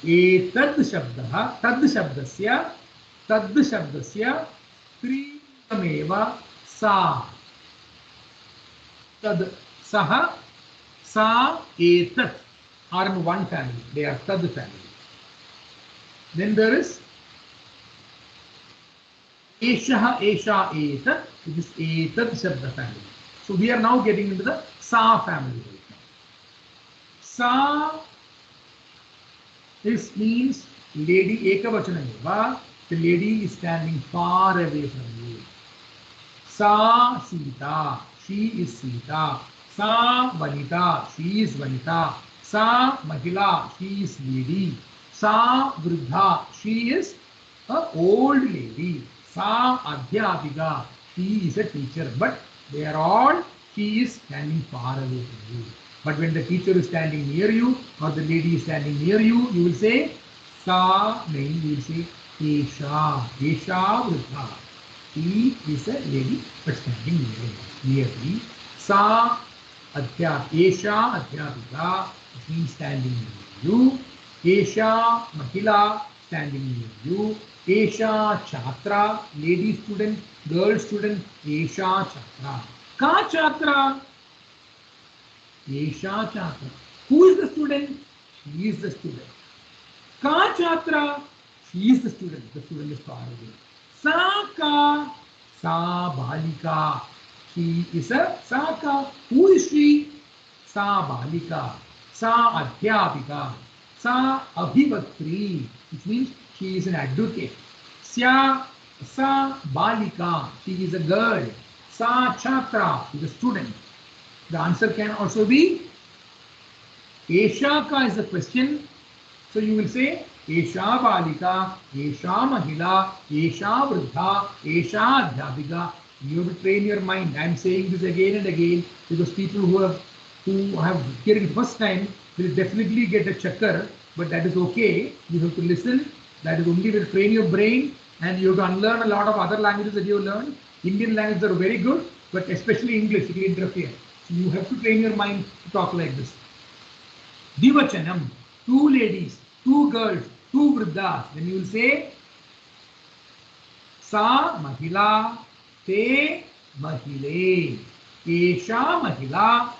Etad Shabdaha, Tad Shabdasya, Strilingam Sa. Tad Saha, Sa, Etat are in one family. They are Tad family. Then there is Eshaha, Esha, Etat, which is Etad Shabda family. So we are now getting into the Sa family right now. Sa this means lady Ekavachana eva. The lady is standing far away from you. Sa Sita, she is Sita. Sa Vanita, she is Vanita. Sa Mahila, she is lady. Sa Vruddha, she is an old lady. Sa Adhyapika, she is a teacher. But they are all, she is standing far away from you. But when the teacher is standing near you or the lady is standing near you, you will say Sa, name, you will say Esha, Esha Vruddha. She is a lady but standing nearly. Sa Esha Adhyapika, which means standing near you. Esha Mahila, standing near you. Esha Chhatra, lady student, girl student. Esha Chhatra. Ka Chhatra? Esha Chhatra. Who is the student? She is the student. Ka Chhatra? She is the student. The student is far away. Sa Ka? Sa Balika. She is a Sa Ka. Who is she? Sa Balika. Sa Adhyapika. Sa Abhivatri, which means she is an advocate. Sa Balika, she is a girl. Sa Chhatra, she is a student. The answer can also be Eshaka is the question. So you will say Esha Balika, Esha Mahila, Esha Vruddha, Esha Adhyapika. You have to train your mind. I am saying this again and again because people who have hearing it first time will definitely get a chakkar, but that is okay. You have to listen. That is only will train your brain, and you have to unlearn a lot of other languages that you have learned. Indian languages are very good, but especially English, it will interfere. So you have to train your mind to talk like this. Divachanam, two ladies, two girls, two vruddhas. Then you will say Sa Mahila, Te Mahile, Esha Mahila,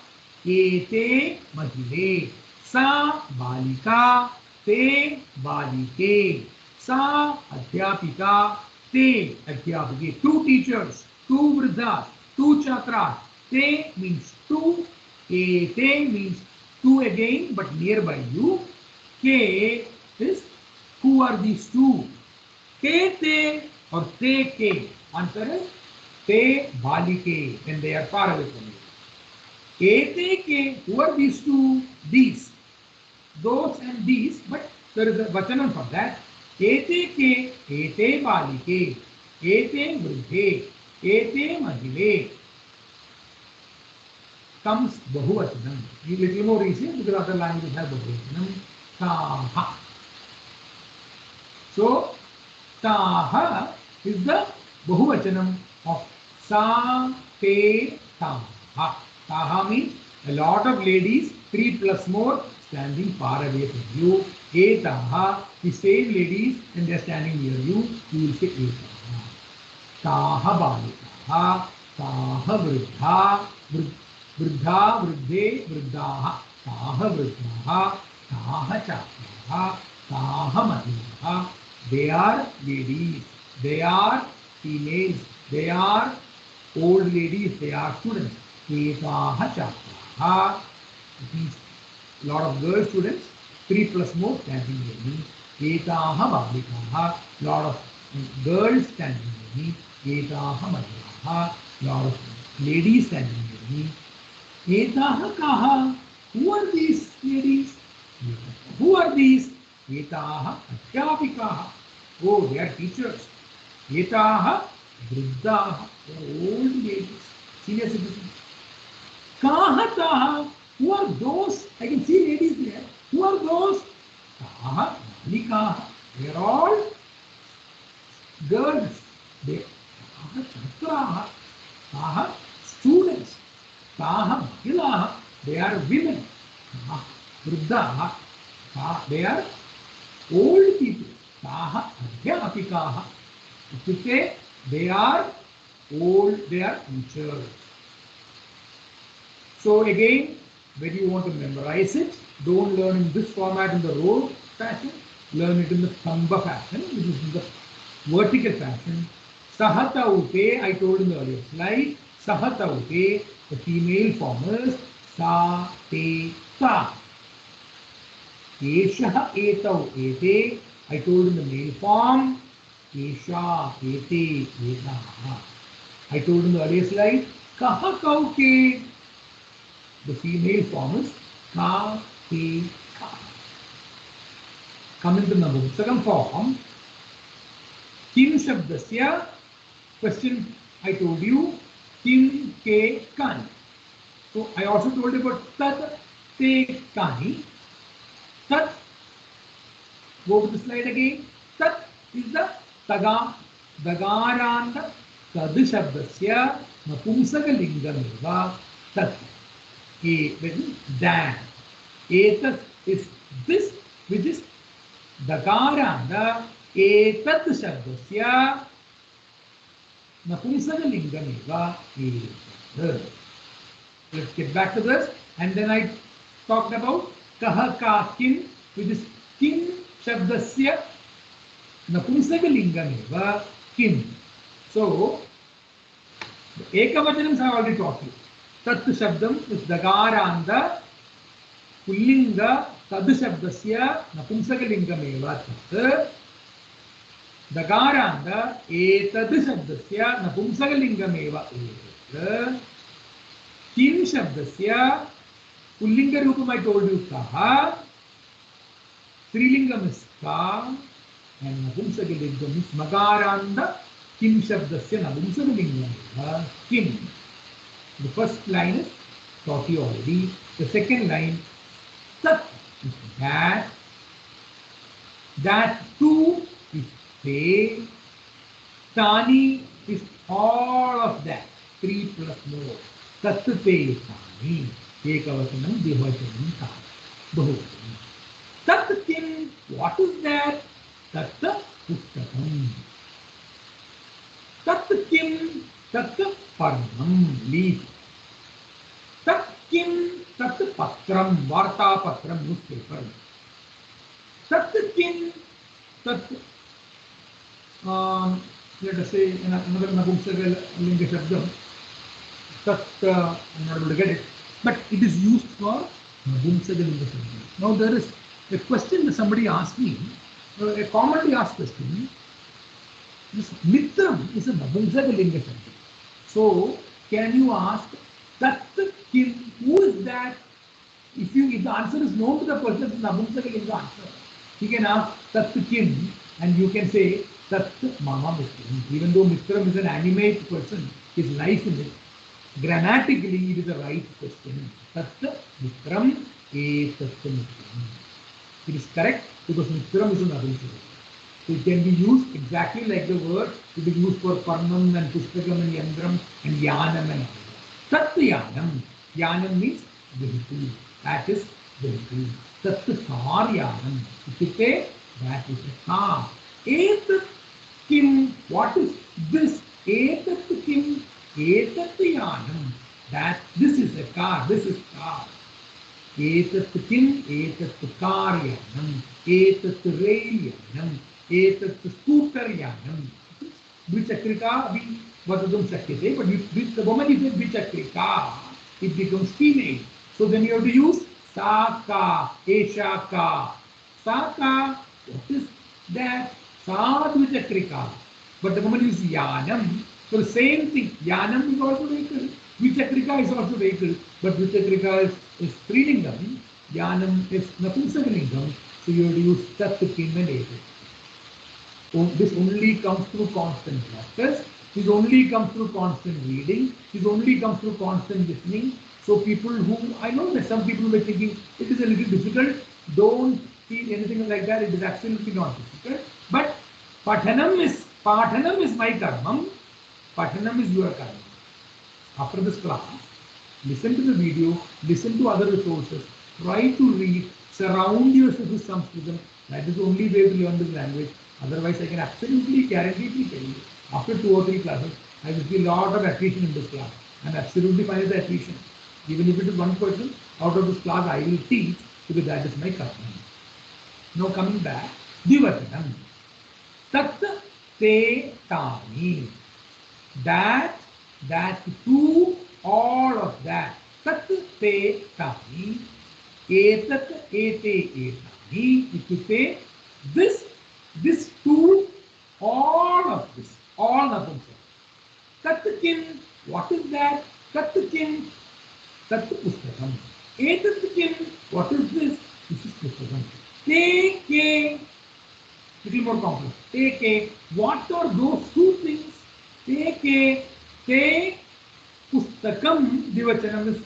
Ete Mahile, Sa Balika, Te Balike, Sa Adhyapika, Te Adhyapike. Two teachers, two vruddhas, two chhatras. Te means two, Ete means two again, but nearby you. Ke is who are these two? Ke te or te ke. Answer is te balike when they are far away from you. Ete ke, who are these two? These. Those and these, but there is a vachanam for that. Ete ke, ete balike, ete vruddhe, ete mahile. Comes bahuvachanam. A little more easy because other languages have bahuvachanam. Taha. So, taha is the bahuvachanam of sa, te, taha. Taha means a lot of ladies, 3 plus more, standing far away from you. Etaha, the same ladies and they are standing near you. You will say etaha. Taha balikaha, taha vruddha, vruddha, vruddhe, vruddhaha, taha vruddhaha, taha chakraha, taha mahilaha. They are ladies, they are females, they are old ladies, they are students. Etaha chakraha. It means a lot of girl students, 3 plus more standing near me. Etaha balikaha, lot of girls standing near me. Etaha mahilaha, lot of ladies standing near me. Etaha kaha, who are these ladies? Who are these? Etaha adhyapikaha. Oh, they are teachers. Etaha vruddhaha, old ladies, senior citizens. Kaha taha, who are those? I can see ladies there. Who are those? Taha balikaha. They are all girls. They are chatraha. Taha students. Taha mahilaha. They are women. Taha vruddhaha. They are old people. Taha adhyapikaha. They are old, they are teachers. So again, when you want to memorize it, don't learn in this format in the row fashion, learn it in the Stambha fashion, which is in the vertical fashion. Sahataute, I told in the earlier slide, Sahataute, the female form is Sa, Te, Ta. Eshaha, Etau, Ete, I told in the male form, Esha, Ete, Etaha. I told in the earlier slide, Kaha, Kauke, the female form is Ka, Te, Ka. Coming to the Nabumsakam form, Kim Shabdasya, question I told you, Kim, Ke, Kan. So I also told you about Tat, Te, Kani. Tat, go to the slide again. Tat is the Taga, Dagaranda, Tad Shabdasya, Napumsaka Lingameva, Tat. Dan. Etat is this, which is Dakaranda, Etat Shabdasya, Napumsaka Lingameva, Etat. Let's get back to this. And then I talked about Kaha Ka Kim, which is Kim Shabdasya, Napumsaka Lingameva, Kim. So, the Ekavachanams I have already taught you. Tat Shabdam is Dagaranda, Pullinga, Tad Shabdasya, Napumsaka Lingameva, Tat. Dagaranda, Etad Shabdasya, Napumsaka Lingameva, Etat. Kim Shabdasya, Pullinga Rupam I told you, Kaha. Strilingam is ka and Napumsakalingam is Makaranda Kim Shabdasya Napumsakalingam Kim. The first line is taught you already. The second line, Tat is that. That too is they. Tani is all of that. 3 plus more. Tat te tani. Ekavasanam dvivachanam tani. Bahuvachanam. Tat kim. What is that? Tat pustakam. Tat kim. Tat parnam. Leaf. Tat kim. Tat patram. Varta patram. Newspaper. Tat kim. Tat let us say another Napumsakalinga Shabdam. Tat I'm not able to get it, but it is used for Napumsakalinga Shabdam. Now there is a question that somebody asked me, a commonly asked question. This Mitram is a Napumsakalinga Shabdam. So can you ask Tat kim? Who is that? If the answer is known to the person, it's Napumsakalinga answer. He can ask Tat kim, and you can say Tat Mama Mitram. Even though Mitram is an animate person, his life in it, grammatically it is a right question. Tat Mitram Etat Mitram. It is correct because Mitram is an Napumsakalinga. So it can be used exactly like the word. It is used for Parnam and Pustakam and Yandram and Yanam and all. Tat Yanam. Yanam means vehicle. That is vehicle. Tat car Yanam. That is a car. Etat kim. What is this? Etat kim. Etat Yanam. That this is a car. This is car. Etat kim. Etat car Yanam. Etat rail Yanam. Etat scooter Yanam. Dvichakrika we vadadum shakyate, but with the moment you say Dvichakrika, it becomes female. So then you have to use Saka, Eshaka. Saka, what is that? Sa Dvichakrika. But the moment you use Yanam, so the same thing. Yanam is also vehicle. Dvichakrika is also vehicle. But Dvichakrika is Strilingam. Yanam is Napumsakalingam. So you have to use Tat, Kim and Etat. This only comes through constant practice. This only comes through constant reading. This only comes through constant listening. So people who, I know that some people were thinking it is a little difficult. Don't feel anything like that. It is absolutely not difficult. But Pathanam is my karmam. Pathanam is your karma. After this class, listen to the video, listen to other resources, try to read, surround yourself with Sanskritam. That is the only way to learn this language. Otherwise, I can absolutely guaranteedly tell you, after 2 or 3 classes, I will see a lot of attrition in this class. I am absolutely fine with the attrition. Even if it is one person, out of this class I will teach, because that is my karma. Now coming back, Dvivachanam. Tat te tani. That too, all of that. Tat te tani. Etat ete etani. Ityukte, this too, all of this, all of them. Tat kim, what is that? Tat kim, tat pustakam. Etat kim, what is this? This is pustakam. Te ke, little more complex. Te ke, what are those 2 things? Te ke, te pustakam, Dvivachanam is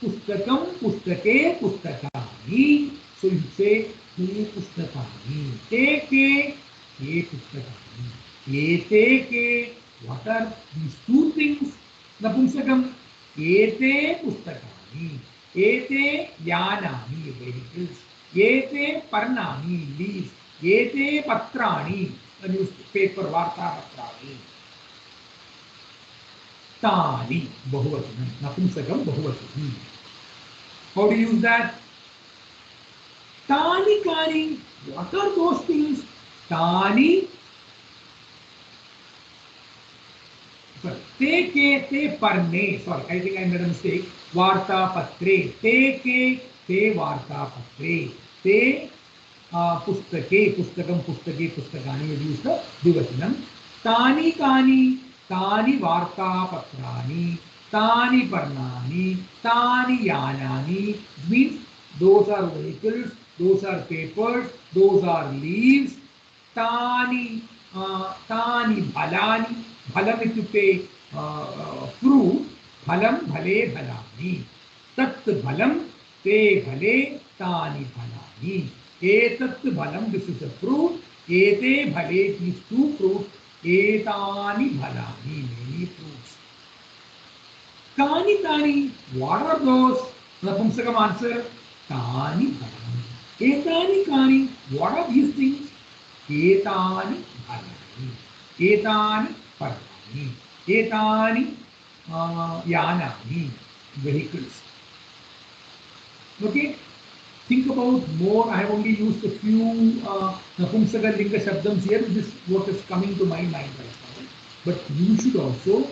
pustakam, pustake, pustakani. So you say te pustakani. Te ke, te pustakani. Ete ke, what are these 2 things? Napumsakam. Ete pustakani. Ete yanani, vehicles. Ete parnani, leaves. Ete patrani, a newspaper, varta patrani. Tani, bahuvachanam. Napumsakam, bahuvachanam. How do you use that? Tani kani. What are those things? Tani. Sorry. Te ke, te parne. Sorry, I think I made a mistake. Varta patre. Te ke, te varta patre. Te pustake. Pustakam, pustake, pustakani. We use the Dvivachanam. Tani kani. Tani varta patrani. Tani parnani. Tani yanani. Means those are vehicles. those are papers, those are leaves. Tani, tani bhalani, bhalam ityukte fruit, bhalam bhale bhalani. Tat bhalam, te bhale, tani bhalani. Etat bhalam, this is a fruit. Ete bhale, these two fruits. Etani bhalani, many fruits. Kani tani, what are those? Napumsakam answer, tani bhalani. Etani kani, what are these things? Etani bhalani. Etani parvani. Etani yanani, vehicles. Okay? Think about more. I have only used a few Napumsaka Linga Shabdams here. This is what is coming to my mind right now. But you should also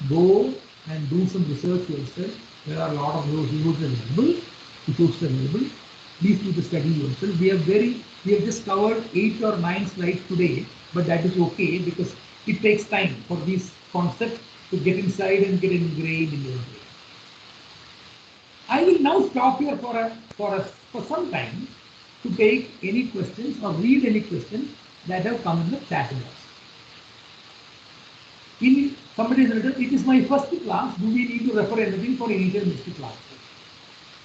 go and do some research yourself. There are a lot of those videos available, available. Please do the study yourself. We have just covered 8 or 9 slides today, but that is okay because it takes time for these concepts to get inside and get ingrained in your brain. I will now stop here for some time to take any questions or read any questions that have come in the chat box. Somebody has written, it is my first class. Do we need to refer anything for initial mystery class?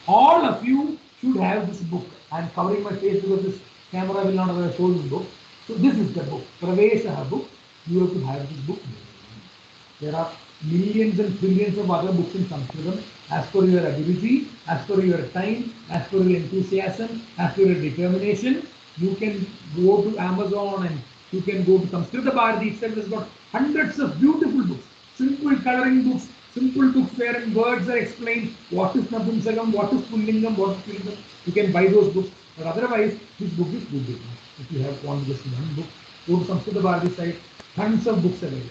All of you should have this book. I am covering my face because this camera will not show this book. So this is the book, Pravesha book. You have to have this book. There are millions and trillions of other books in Sanskrit. As per your ability, as per your time, as per your enthusiasm, as per your determination, you can go to Amazon and you can go to Samskrita Bharati itself has got hundreds of beautiful books, simple coloring books, simple books wherein words are explained, what is Napumsakam, what is Pullingam, what is Pillingam. You can buy those books, but otherwise this book is good enough. If you have one just one book, go to Samskrita Bharati site, tons of books available.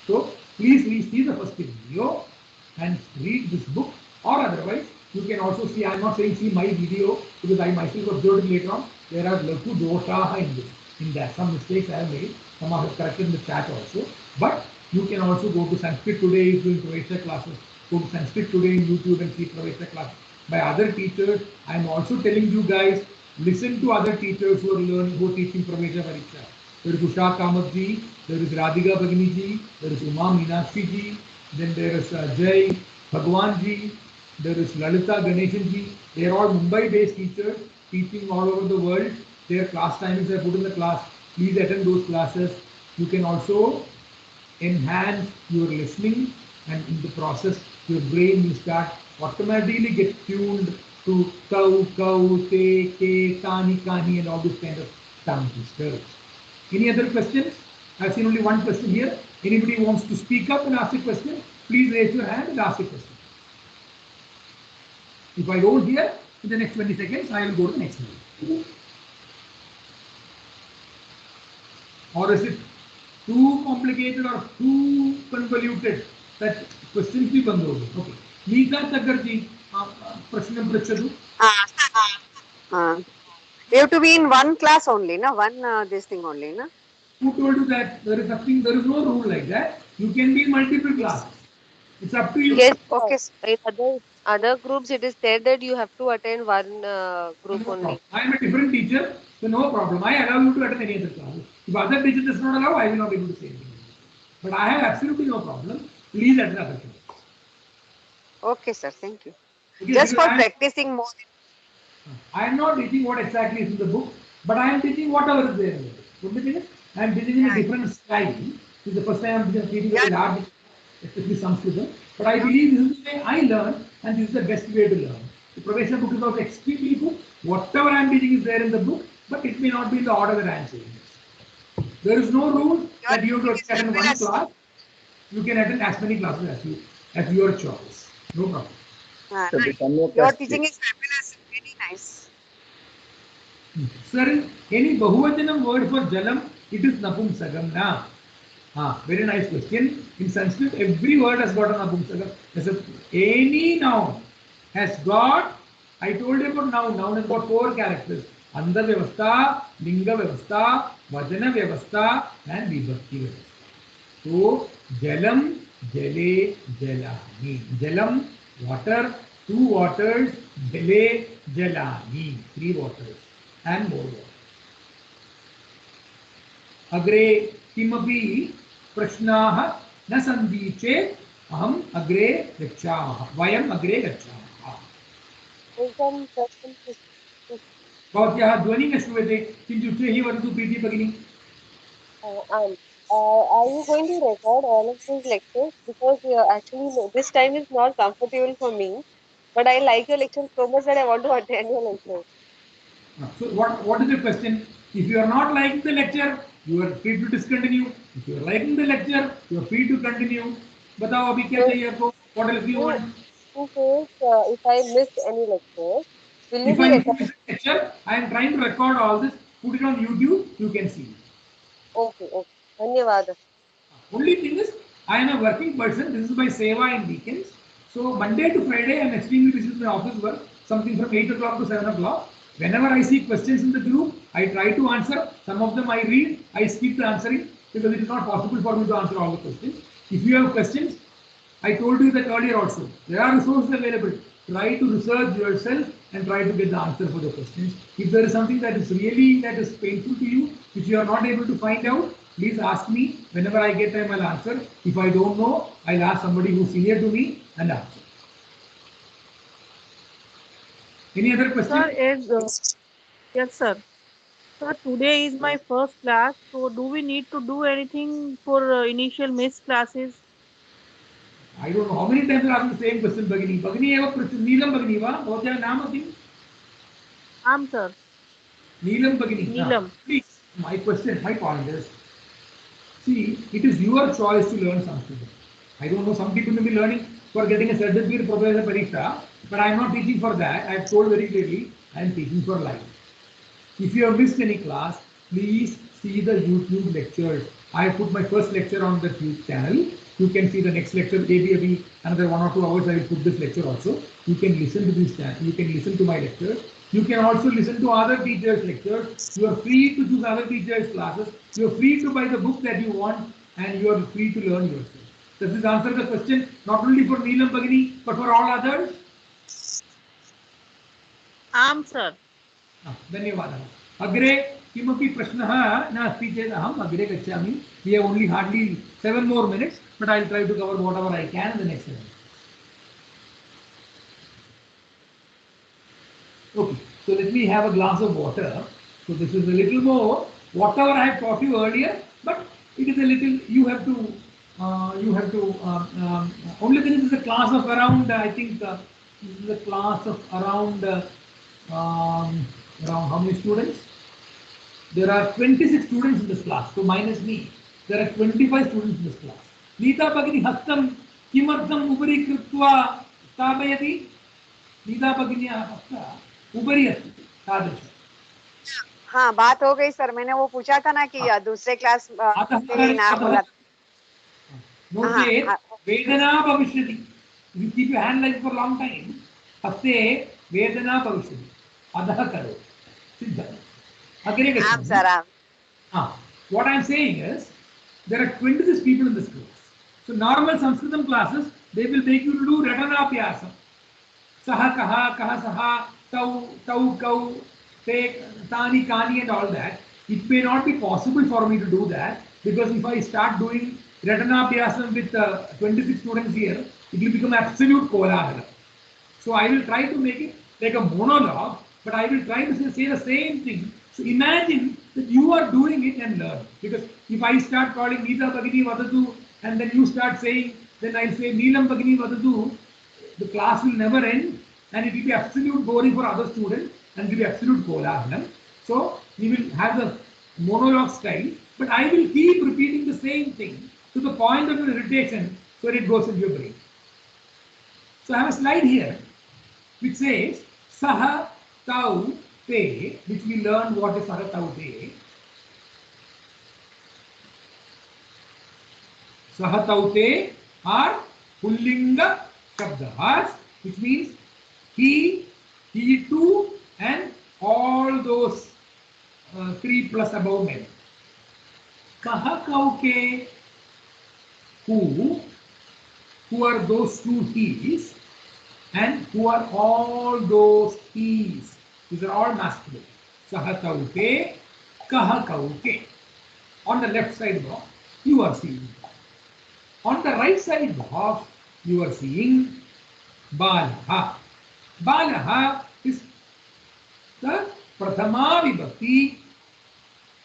So please see the first video and read this book, or otherwise you can also see, I am not saying see my video because I myself observed it later on. There are Laku Doshaha in this. In that, some mistakes I have made, some I have corrected in the chat also. But you can also go to Sanskrit Today, if you doing Pravesha classes, go to Sanskrit Today in YouTube and see Pravesha classes by other teachers. I am also telling you guys, listen to other teachers who are learning, who are teaching Pravesha Pariksha. There is Usha Kamath ji, there is Radhika Bhagini ji, there is Uma Meenakshi ji, then there is Jai Bhagwan ji, there is Lalita Ganeshan ji. They are all Mumbai-based teachers teaching all over the world. Their class timings are put in the class. Please attend those classes. You can also enhance your listening, and in the process, your brain will start automatically get tuned to cow, te, tani, kani, and all this kind of tongue twisters. Any other questions? I've seen only one question here. Anybody wants to speak up and ask a question? Please raise your hand and ask a question. If I don't hear, in the next 20 seconds, I will go to the next one. Or is it too complicated or too convoluted that questions be band ho gaye? Okay. Neeta Thakurji, prashnam prachadu. We have to be in one class only, na? One this thing only, na? Who told you that? There is nothing, there is no rule like that. You can be in multiple classes. It's up to you. Yes, okay. In other groups, it is said that you have to attend one group No only. I am a different teacher, so no problem. I allow you to attend any other class. If other teacher does not allow, I will not be able to say anything. But I have absolutely no problem. Please attend other class. Okay, sir. Thank you. Okay, just for practicing more. I am not teaching what exactly is in the book, but I am teaching whatever is there in the book. I am teaching in a different style. This is the first time I am teaching a large, especially Sanskrit. But I believe this is the way I learn, and this is the best way to learn. The Pravesha book is also extremely good. Whatever I am teaching is there in the book, but it may not be in the order that I am saying this. There is no rule that you have to attend one class. You can attend as many classes as your choice. No problem. Your teaching is fabulous. Very nice. Sir, any Bahuvachanam word for Jalam, it is Napumsakam na. Very nice question. In Sanskrit, every word has got a Napumsakam. Any noun has got, I told you about noun. Noun has got 4 characters. Andha Vyavastha, Linga Vyavastha, Vajana Vyavastha, and Vibhakti Vyavastha. So, Jalam, Jale, Jalani. Jalam, water, 2 waters, Jale, Jalani, 3 waters. and more water. अग्रे किमपि प्रश्नाः न सन्ति चेत् अहम् अग्रे गच्छामः, वयम् अग्रे गच्छामः। भवत्याः ध्वनिः न श्रूयते, किञ्चित् उच्चैः वदतु प्रीति भगिनी। Are you going to record all of these lectures? Because actually this time is not comfortable for me, but I like your lecture so much that I want to attend your lecture. So what is the question? If you are not liking the lecture, you are free to discontinue. If you are liking the lecture, you are free to continue. बताओ अभी क्या चाहिए आपको? What else do you want? In case if I miss any lecture, will you If be I recording? miss a lecture, I am trying to record all this, put it on YouTube, you can see. Okay, okay. धन्यवाद. Only thing is, I am a working person. This is my seva in weekends. So Monday to Friday, I am extremely busy with my office work. Something from 8 o'clock to 7 o'clock. Whenever I see questions in the group, I try to answer. Some of them I read. I skip the answering because it is not possible for me to answer all the questions. If you have questions, I told you that earlier also. There are resources available. Try to research yourself and try to get the answer for the questions. If there is something that is painful to you, which you are not able to find out, please ask me. Whenever I get time, I'll answer. If I don't know, I'll ask somebody who's senior to me and answer. Any other question? Sir, yes, sir. Sir, today is my first class, so do we need to do anything for initial miss classes? I don't know how many times you are asking the same question, Bhagini. Bhagini eva Neelam Bhagini va? Bhavatyaha naam kiಂ? Sir. Neelam Bhagini. Neelam. Please, my point is, see, it is your choice to learn something. I don't know, some people may be learning for getting a certificate professor Pariksha, but I am not teaching for that. I have told very clearly, I am teaching for life. If you have missed any class, please see the YouTube lectures. I have put my first lecture on the YouTube channel. You can see the next lecture, maybe another 1 or 2 hours I will put this lecture also. You can listen to this channel, you can listen to my lectures. You can also listen to other teachers' lectures. You are free to choose other teachers' classes. You are free to buy the book that you want and you are free to learn yourself. Does this answer the question not only for Neelam Bhagini but for all others? Sir. धन्यवादः। अग्रे किमपि प्रश्नः नास्ति चेत् अहम् अग्रे गच्छामि. We have only hardly 7 more minutes, but I will try to cover whatever I can in the next 7 minutes. Okay, so let me have a glass of water. So this is a little more whatever I have taught you earlier, but it is a little, you have to only thing is a class of around, I think this is a class of around how many students? There are 26 students in this class, so minus me. There are 25 students in this class. Neeta Bhagini hastam kimartham ubari krutva स्थापयति? नीता भगिनी हस्त ubari asti तादृश. हाँ, बात हो गई sir. मैंने वो पूछा था ना कि दूसरे क्लास के लिए नाम बोला. No चेत् वेदना भविष्यति. If you keep your hand like for a long time, हस्ते वेदना भविष्यति. अधः करो. सिद्धम्. अग्रे गच्छामि. What I am saying is, there are 26 people in this class. So normal Sanskritam classes, they will make you to do Ratanapyasam. Saha kaha, kaha saha, tau, tau, kau, te, tani, kani and all that. It may not be possible for me to do that because if I start doing Ratanapyasam with 26 students here, it will become absolute kolahala. So I will try to make it like a monologue, but I will try to say the same thing. So imagine that you are doing it and learn. Because if I start calling Neeta Bhagini Vadatu and then you start saying, then I'll say Neelam Bhagini Vadatu, the class will never end and it will be absolute boring for other students and it will be absolute kolahalam. So we will have the monologue style, but I will keep repeating the same thing to the point of irritation so it goes into your brain. So I have a slide here which says Saha Tau Te, which we learned what is Saha Tau Te. Saha Tau Te are Pullinga Shabdas, which means he too, and all those 3 plus above men. Kaha Kauke, who are those 2 he's, and who are all those he's. These are all masculine. Saha taute, kaha kaute. On the left side box, you are seeing. On the right side box, you are seeing Balaha. Balaha is the Prathama Vibhakti.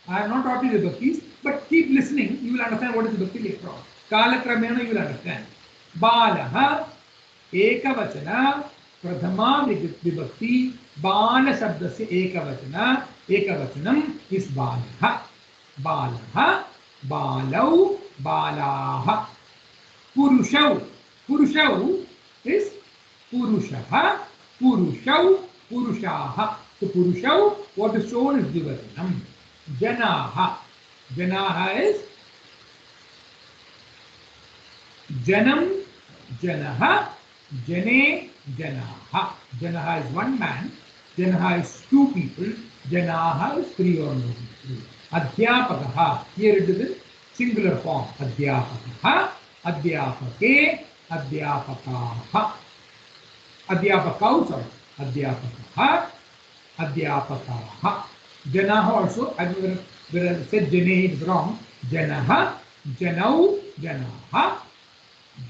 I have not taught you Vibhaktis, but keep listening, you will understand what is Vibhakti later on. Kalakramena you will understand. Balaha, Ekavachana, Prathama Vibhakti, Bala Shabdasya Ekavachana, Ekavachanam is Balaha. Balaha, Balau, Balaha. Purushau. Purushau is Purushaha, Purushau, Purushaha. So Purushau, what is shown is Dvivachanam. Janaha. Janaha is Janam, Janaha, Jane, Janaha. Janaha is one man, Janaha is two people, Janaha is three or more people. Adhyapakaha, here it is in singular form. Adhyapakaha, Adhyapake, Adhyapakaha. Adhyapakau, sorry. Adhyapakaha, Adhyapakaha. Janaha also, I said Jane is wrong. Janaha, Janau, Janaha.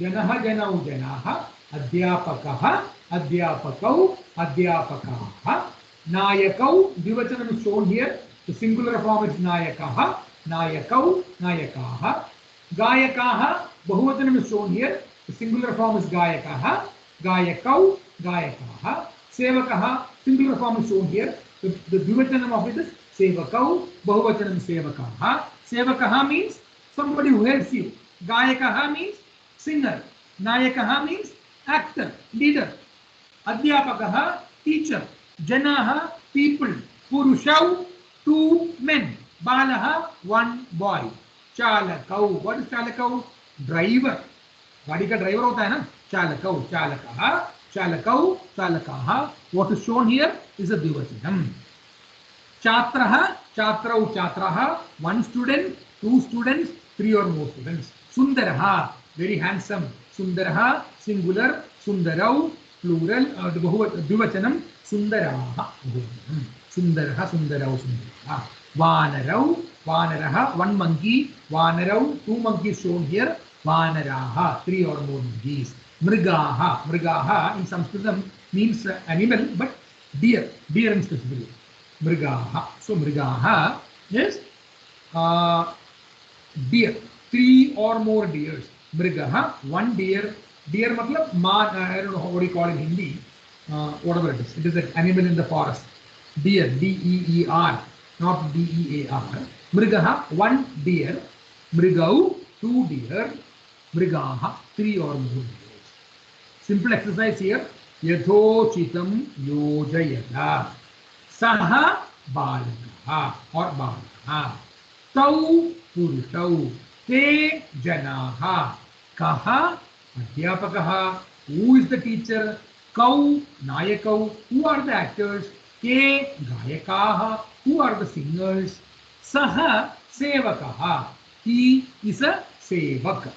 Janaha, Janau, Janaha. Adhyapakaha, Adhyapakau, Adhyapakaha. Nayakau, Dvivachanam is shown here. The singular form is Nayakaha, Nayakau, Nayakaha. Gayakaha, Bahuvachanam is shown here. The singular form is Gayakaha, Gayakau, Gayakaha. Sevakaha, singular form is shown here. The Dvivachanam of it is Sevakau, Bahuvachanam Sevakaha. Sevakaha means somebody who helps you. Gayakaha means singer. Nayakaha means actor, leader. Adhyapakaha, teacher. Janaha, people. Purushau, two men. Balaha, one boy. Chalakau. What is Chalakau? Driver. गाड़ी का driver होता है ना. Chalakau, Chalakaha, Chalakau, Chalakaha. What is shown here is a Dvivachanam. Chatraha, Chatrau, Chatraha. One student, two students, three or more students. Sundaraha, very handsome. Sundaraha, singular. Sundarau, plural. Dvivachanam, Sundaraha. Sundaraha, Sundarau, Sundaraha. Vanarau, Vanaraha, one monkey. Vanarau, two monkeys shown here. Vanaraha, three or more monkeys. Mrigaha, Mrigaha in Sanskritam means animal, but deer, deer in specifically. Mrigaha. So Mrigaha is deer, three or more deers. Mrigaha, one deer. Deer matlab, I don't know what do you call it in Hindi, whatever it is. It is an animal in the forest. Deer, D-E-E-R, not D-E-A-R. Mrigaha, one deer. Mrigau, two deer. Mrigaha, three or more deers. Simple exercise here. Yathochitam yojayata. Saha balakaha or balaha. Tau purushau. Te janaha. Kaha adhyapakaha. Who is the teacher? Kau nayakau. Who are the actors? Ke gayakaha. Who are the singers? Saha sevakaha. He is a sevak.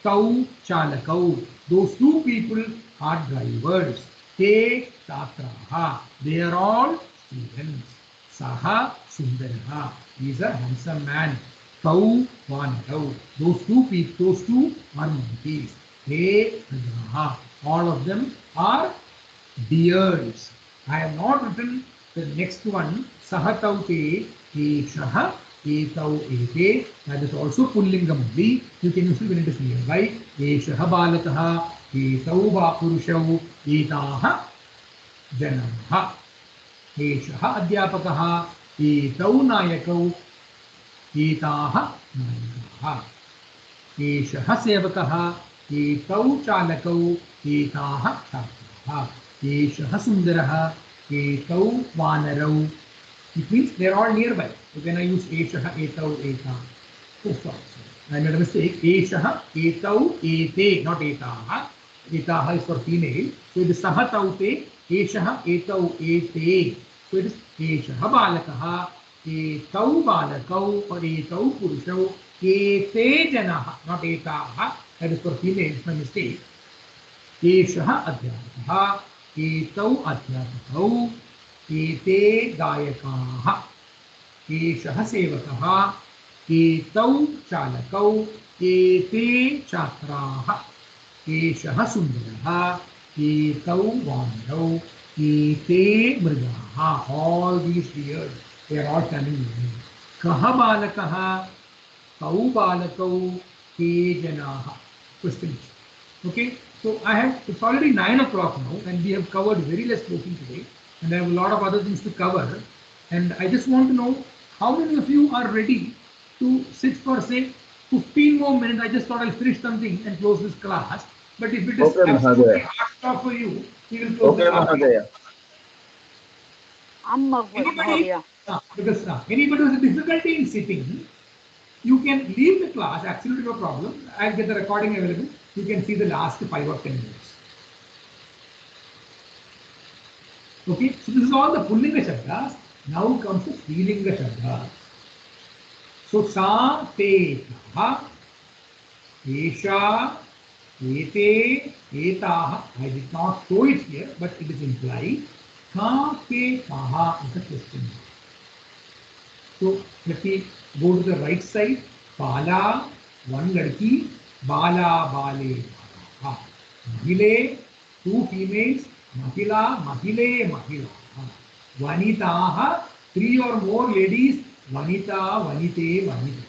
Tau chalakau. Those two people are drivers. Te chatraha. They are all students. Saha sundaraha. He is a handsome man. Tau vanarau. Those two people, those two are monkeys. Te rajaha. All of them are deers. I have not written the next one. Sahataute eshaha. Etau ete. That is also pullingam only. You can use it when it is nearby. Eshaha balakaha. Etau purushav. Etaha janaha. Eshaha adhyapakaha. Etau nayakau. Etaha nayakaha. Eshaha sevakaha. Etau chalakau. Etaha chatraha. Eshaha sundaraha. Etau vanarau. It means they are all nearby. So when I use Eshaha, Etau, Eta. Oh, sorry. I made a mistake. Eshaha, Etau, Ete, not Etaha. Etaha is for female. So it is Sahataute, Eshaha, Etau, Ete. So it is Eshaha Balakaha, Etau Balakau, or Etau Purushau, Ete Janaha, not Etaha. That is for female. It's my mistake. Eshaha Adhyapakaha, Etau Adhyapakau. एते गायकाः, एषः सेवकः, एतौ चालकौ, एते छात्राः, एषः सुन्दरः, एतौ वानरौ, एते मृगाः. All these deers, they are all standing in line. कः बालकः, कौ बालकौ, के जनाः. Question. Okay, so it's already 9 o'clock now, and we have covered very less protein today, and I have a lot of other things to cover. And I just want to know how many of you are ready to sit for, say, 15 more minutes. I just thought I'll finish something and close this class. But if it is absolutely hard stop for you, we will close the class. Anybody, because anybody who has a difficulty in sitting, you can leave the class, absolutely no problem. I'll get the recording available. You can see the last 5 or 10 minutes. Okay, so this is all the Pullinga Shabdas. Now comes the Strilinga Shabdas. So Sa, Te, Taha, Esha, Ete, Etaha. I did not show it here, but it is implied. Ka, Ke, Taha is the question. So let me go to the right side. Bala, one ladki. Bala, Bale, Bala. Mahile, 2 females. Mahila, Mahile, Mahila. Vanitaha, 3 or more ladies. Vanita, Vanite, Vanita.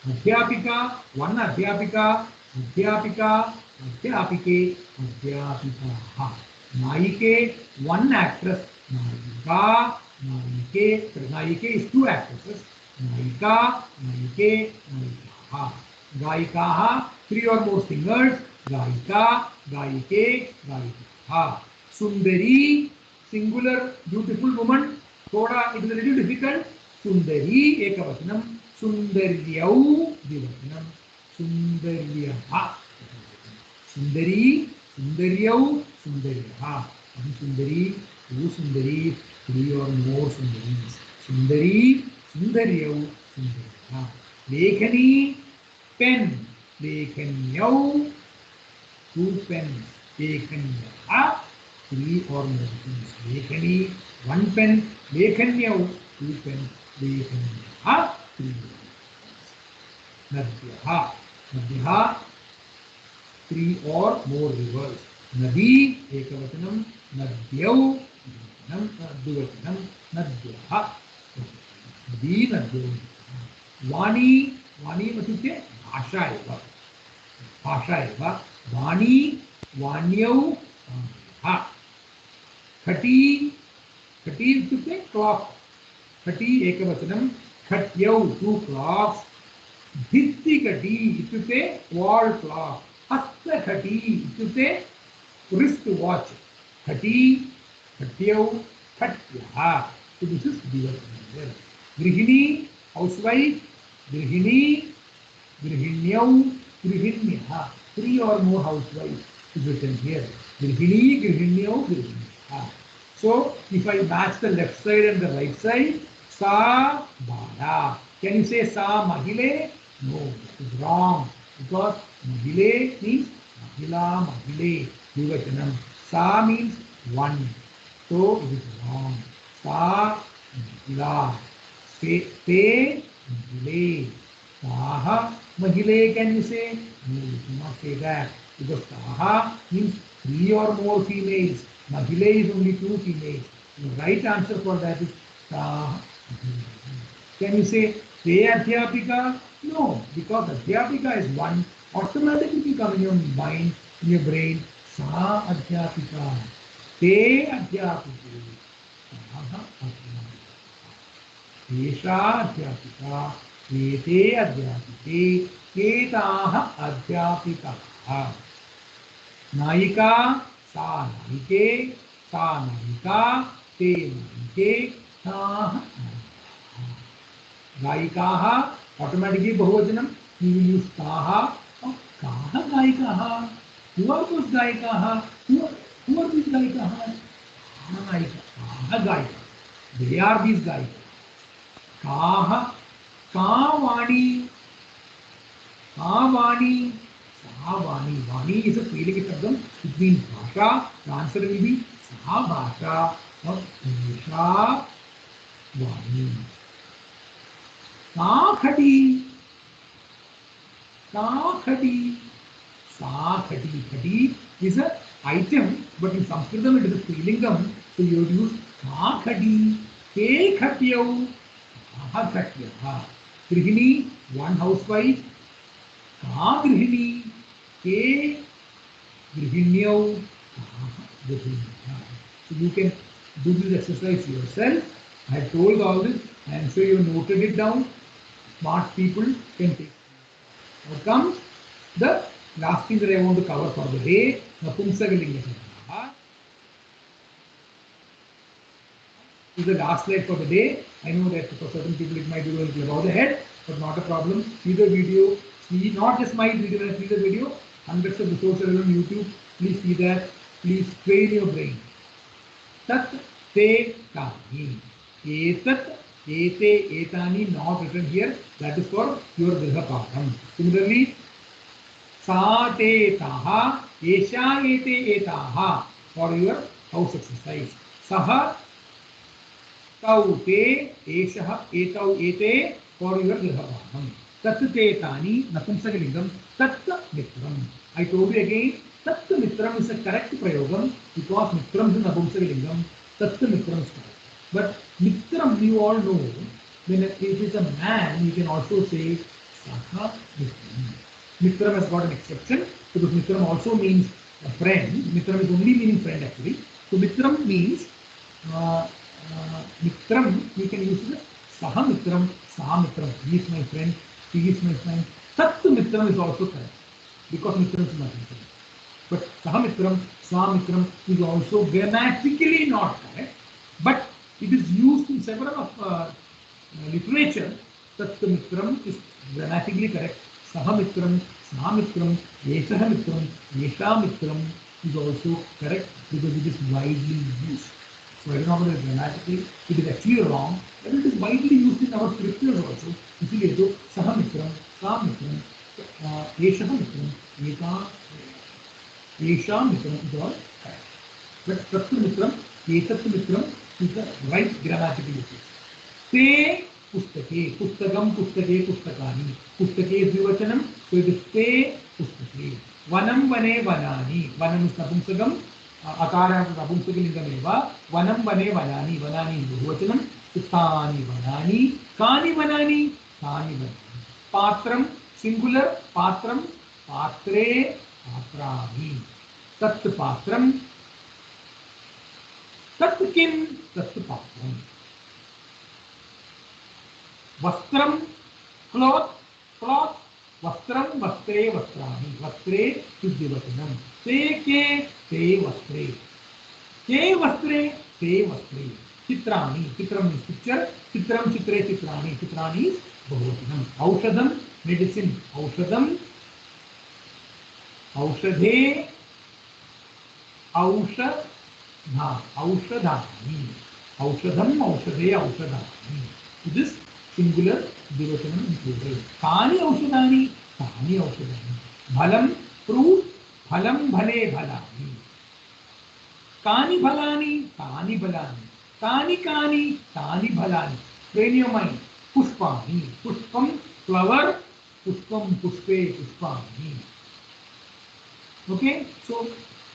Adhyapika, 1 Adhyapika. Adhyapika, Adhyapike, Adhyapikaha. Naike, 1 actress. Naika, Naike. Naike is 2 actresses. Naika, Naike, Naikaha. Gaikaha, 3 or more singers. Gaika, Gaike, Gaikaha. Sundari, singular, beautiful woman. Thoda, it is a little difficult. Sundari, ekavatanam. Sundaryau, divatanam. Sundaryaha. Sundari, Sundaryau, Sundaryaha. 1 Sundari, 2 Sundari, 3 or more Sundaris. Sundari, Sundaryau, Sundaryaha. Lekhani, pen. Lekhanyau, 2 pens. Lekhanyaha, 3 or more pens. Lekhani, 1 pen. Lekhanyau, 2 pens. Lekhanyaha, 3 pens. Nadyaha. Nadyaha, 3 or more rivers. Nadi, ekavatanam. Nadyau, Dvivatanam. Nadyaha. Nadi, Nadyau. Vani, Vani matute, Bhasha eva. Bhasha eva. Vani, Vanyau, Vanyah. Khati, Khati matute, clock. Khati, ekavatanam. Khatyau, 2 clocks. Dhitti Khati, ityukte wall clock. Hasta Khati, ityukte wrist watch. Khati, Khatyau, Khatyaha. So this is Divatanam. Grihini, housewife. Grihini, Grihinyau, Grihinyaha. 3 or more housewives is written here. Grihini, Grihinyau, Grihinyaha. So if I match the left side and the right side, Sa, Bala. Can you say Sa, Mahile? No, that is wrong. Because Mahile means Mahila, Mahile, Divatanam. Sa means 1. So it is wrong. Sa, Mahila. Te, Mahile. Taha, Mahile, can you say? No, you cannot say that. Because Taha means 3 or more females. Mahile is only 2 females. The right answer for that is Taha. Can you say Te Adhyapika? No, because Adhyapika is 1. Automatically come in your mind, in your brain. Sa Adhyapika. Te Adhyapika. Taha Adhyapika. Esha Adhyapika. Ete Adhyapike. Etaha Adhyapikaha. Naika, Sa Naike. Sa Naika. Te Naike. Taha Gaikaha, automatically Bahuvachanam, you will use Taha or Kaha Gaikaha. Who are those Gaikaha? Who are these Gaikaha? Kaha Gaika. They are these Gaika. Kaha, Kavani, Kavani, Savani. Vani is a Pelic Shabdam. It means Bhasha. The answer will be Sa Bhasha, Now, Esha Vani. Sakhati. Sakhati. Sakhati. Khati is an item, but in Sanskritam it is a Prilingam. So you would use Sakhati. Ke Khatyau. Saha Grihini, one housewife. Ka Grihini. Ke Grihinyau. So you can do this exercise yourself. I have told all this. I am sure you have noted it down. Smart people can take it. Now comes the last thing that I want to cover for the day. Napumsakalinga. This is the last slide for the day. I know that for certain people it might be a little above the head, but not a problem. See the video. See not just my video, see the video. Hundreds of resources on YouTube. Please see that. Please train your brain. Tat te kani. Etat, ete, etani not written here. That is for your griha patham. Similarly, sa te taha, esha ete etaha for your house exercise. Saha tau te, esha etau ete for your griha patham. Tat te tani, napumsakalingam, tat mitram. I told you again, tat mitram is a correct prayogam because mitram is napumsakalingam. Tat mitram is correct. But mitram, you all know, when it is a man, you can also say saha mitram. Mitram has got an exception because mitram also means a friend. Mitram is only meaning friend actually. So mitram means mitram, you can use it saha mitram, saha mitram. He is my friend, he is my friend. Tat mitram is also correct because mitram is nothing. But saha mitram, saha mitram is also grammatically not correct. But it is used in several of literature. Tat mitram is grammatically correct. Saha mitram, saha mitram, esha mitram, esha mitram is also correct because it is widely used. So I don't know whether grammatically it is actually wrong, but it is widely used in our scriptures also. इसलिए जो सह मित्रम, सा मित्रम, एषः मित्रम, एता, एषा मित्रम is all correct. But तत् मित्रम, एतत् मित्रम is the right grammatical usage. ते पुस्तके, पुस्तकम, पुस्तके, पुस्तकानि. पुस्तके is द्विवचनम, so it is ते पुस्तके. वनम वने वनानि. वनम is नपुंसकम. Akara Napumsakalingam Vanam Vane Vanani, Vanani बहुvachanam, Tani Vanani, Kani Vanani, Kani Vanani. Patram, singular, Patram, Patre, Patrani. Tat Patram, Tat Kim, Tat Patram. Vastram, cloth, cloth. Vastram, vastre, vastrani. Vastre is Divatanam. Te ke, te vastre. Ke vastre, te vastre. Chitrani. Chitram is picture. Chitram, chitre, chitrani. Chitrani is Bhavatanam. Aushadam, medicine. Aushadam. Aushadhe. Aushadha. Aushadhani. Aushadam, aushadhe, aushadhani. This singular Divachanam included. Kani aushadani, kani aushadani. Bhalam, fruit, phalam bhale bhalani. Kani bhalani, kani bhalani. Kani kani, kani bhalani. Train your mind. Pushpani, pushpam, flower, pushpam, pushpe, pushpani. Okay, so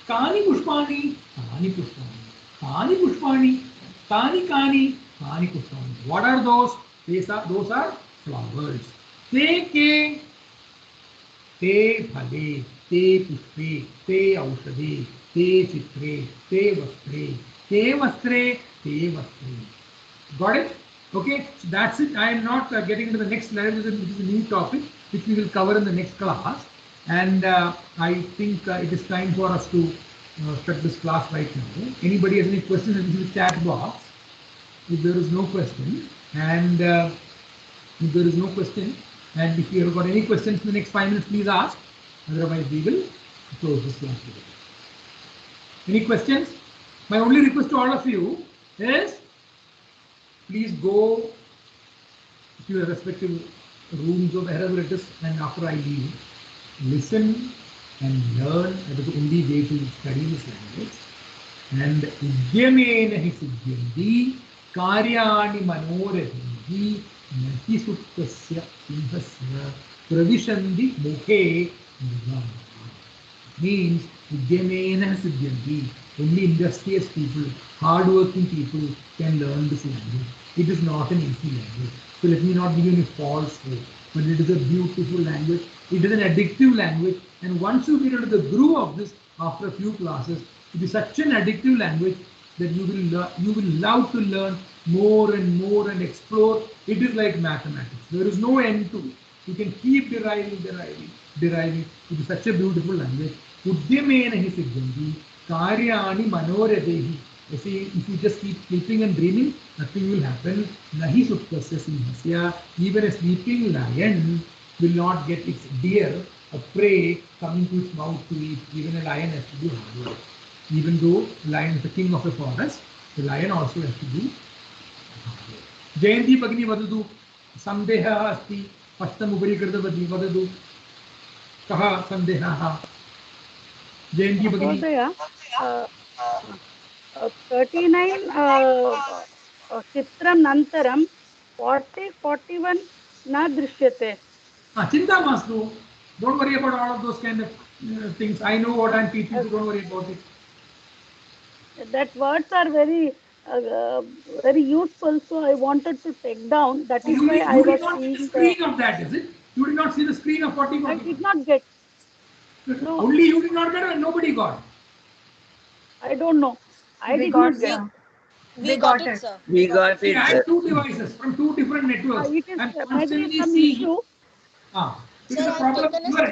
kani pushpani, kani pushpani. Kani pushpani, kani kani, kani pushpani. What are those? Those are flowers. Te ke, te phale, te pushpe, te aushadhe, te chitre, te vastre, te vastre, te vastre. Got it? Okay, so that's it. I am not getting into the next level. This is a new topic which we will cover in the next class. And I think it is time for us to shut this class right now. Anybody has any questions in the chat box? If there is no question, and if there is no question, and if you have got any questions in the next 5 minutes, please ask. Otherwise, we will close this class today. Any questions? My only request to all of you is please go to your respective rooms or wherever it is, and after I leave, listen and learn. That is the only way to study this language. And udyamena hi siddhyanti karyani manorathihi nahi suktasya simhasya pravishanti mukhe nirvana. Means udyamena siddhyanti. Only industrious people, hard-working people can learn this language. It is not an easy language. So let me not give you any false hope. But it is a beautiful language. It is an addictive language. And once you get into the groove of this, after a few classes, it is such an addictive language that you will love to learn more and explore. It is like mathematics. There is no end to it. You can keep deriving. It is such a beautiful language. Udyamena hi siddhyanti karyani manorathehi. You see, if you just keep sleeping and dreaming, nothing will happen. Nahi suptasya simhasya. Even a sleeping lion will not get its deer, a prey, coming to its mouth to eat. Even a lion has to do hard work. Even though the lion is the king of the forest, the lion also has to do hard work. Jayanti Bhagini vadadu sandeha asti pastam upari kritavati vadadu kaha sandeha. Jayanti Bhagini. Mahodaya, 39 चित्रं नन्तरं 40-41 न दृश्यते. Chinta mastu. Don't worry about all of those kind of things. I know what I'm teaching, so don't worry about it. That words are very very useful, so I wanted to take down. That is why I was seeing the screen of that, is it? You did not see the screen of 40. I did not get. No. Only you did not get, and nobody got. I don't know. I did not get. We got it, sir. We got See, it. I have two devices from two different networks. It is I'm might be constantly some seeing. issue. It is a problem. You are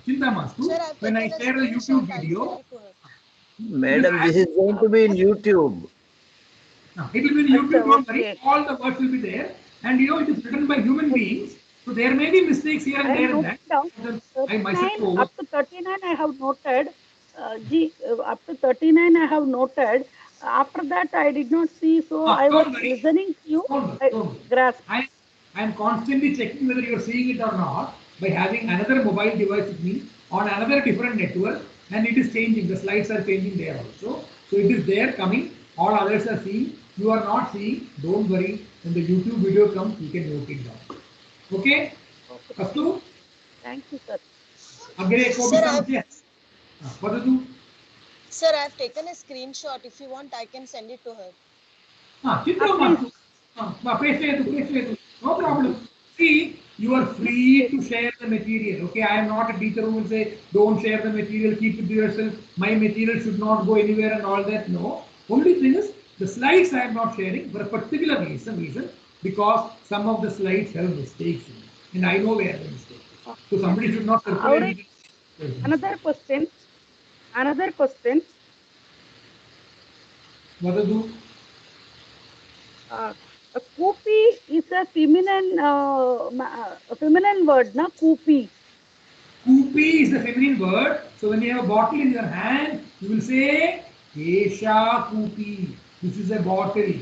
Chinta Mastu. When I share the YouTube video, Madam, this is going to be in YouTube. It will be in YouTube, don't worry. All the words will be there. And you know, it is written by human beings. So there may be mistakes here and there and that. I myself up to 39 I have noted. Up to 39 I have noted. After that I did not see. So I was listening to you. Grasp. I am constantly checking whether you are seeing it or not by having another mobile device with me on another different network, and it is changing. The slides are changing there also. So it is there coming. All others are seeing. You are not seeing. Don't worry. When the YouTube video comes, you can note it down. Okay? Astu? Thank you, sir. Sir, I have taken a screenshot. If you want, I can send it to her. No problem. See, you are free to share the material. Okay, I am not a teacher who will say, don't share the material, keep it to yourself. My material should not go anywhere and all that. No. Only thing is, the slides I am not sharing for a particular reason, because some of the slides have mistakes in it. And I know where the mistake is. So somebody should not circulate. Another question. What to do? Koopy is a feminine word, na? Koopy. Koopy is the feminine word. So when you have a bottle in your hand, you will say Esha Koopy. This is a bottle.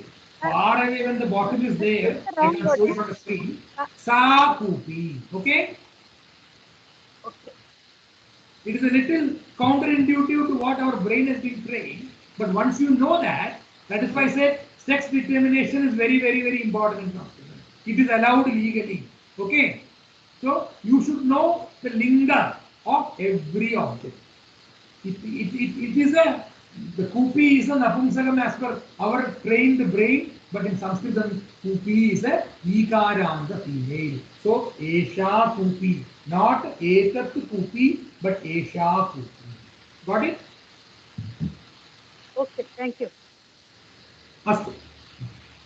Far away when the bottle is there, I can show it on the screen. Sa Koopy. Okay? Okay. It is a little counterintuitive to what our brain has been trained. But once you know that, that is why I said sex determination is very, very, very important. It is allowed legally. Okay? So you should know the linga of every object. It is the Koopy is an Napumsakam as per our trained brain, but in Sanskrit, Koopy is a Vikaranta female. So Esha Koopy, not Etat Koopy, but Esha Koopy. Got it? Okay, thank you. Astu.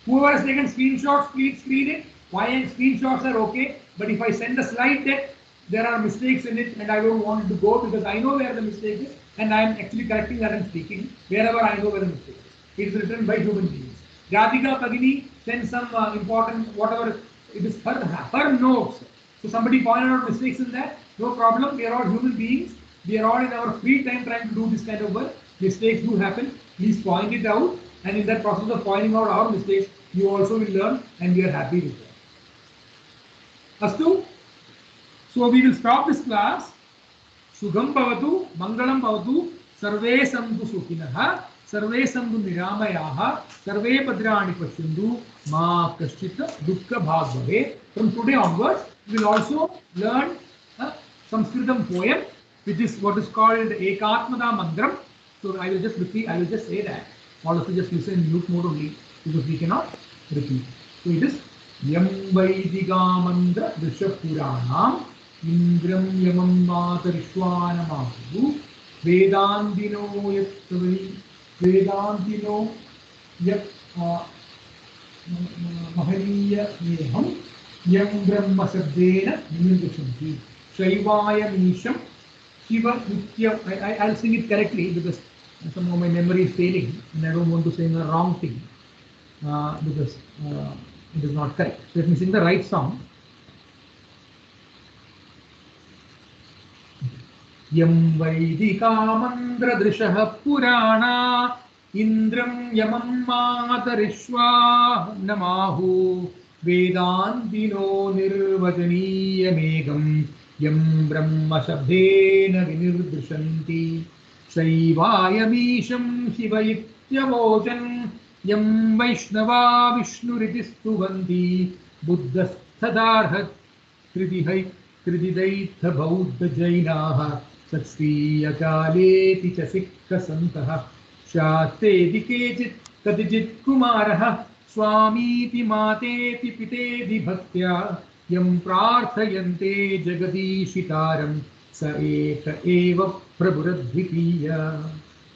Whoever has taken screenshots, please screen it. Why screenshots are okay, but if I send a slide deck, there are mistakes in it and I don't want it to go because I know where the mistake is and I am actually correcting that and speaking wherever I know where the mistake is. It is written by human beings. Radhika Bhagini sends some important, whatever, it is her notes. So somebody pointed out mistakes in that, no problem, we are all human beings. We are all in our free time trying to do this kind of work. Mistakes do happen, please point it out, and in that process of pointing out our mistakes, you also will learn and we are happy with that. Astu? So we will stop this class. Shubham bhavatu, mangalam bhavatu, सर्वे सन्तु सुखिनः सर्वे सन्तु निरामयाः सर्वे भद्राणि पश्यन्तु मा कश्चित् दुःखभाग् भवेत्. From today onwards we will also learn Sanskritam poem which is what is called Ekatmada Mantram. So I will just repeat, I will just say that. All of you just listen in mute mode only because we cannot repeat. So it is Yam Vaidigamandra Vishapuranam Indram Yamam Matarishwanamahu Vedantino Yat Mahaniya Neham Yam Brahma Sabdena Nimindushanti Shaivaya Nisham Shiva Nitya. I'll sing it correctly because somehow my memory is failing and I don't want to sing a wrong thing because it is not correct. So let me sing the right song. Yam Vaidika Drishah Purana Indram Yamam Matarishwa Namahu Vedantino Nirvajaniya Megam Yam Brahma Shabdena Vinirdrishanti Shaivaya Misham Shivayityavojan Yam Vaishnava Vishnuritistuvanti Buddhasthadarhat Trididaitha Bauddha Jainaha Satsriya Kaleti cha Sikha Santaha Shatedi Kechit Kadijit Kumaraha Swamiti Mateti Pitedi Bhaktya Yam Prarthayante Jagadishitaram Sa Eka Eva Prabhuradvipiya.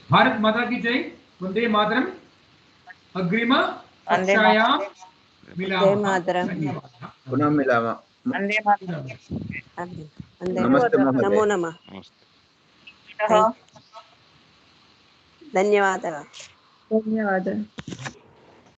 Bharat Mata Ki Jai. Vande Mataram. Agrima Akshayam Milama. पुनः मिलामः. वन्दे मातरम्. नमस्ते महोदय. नमो नमः. धन्यवादः. धन्यवादः.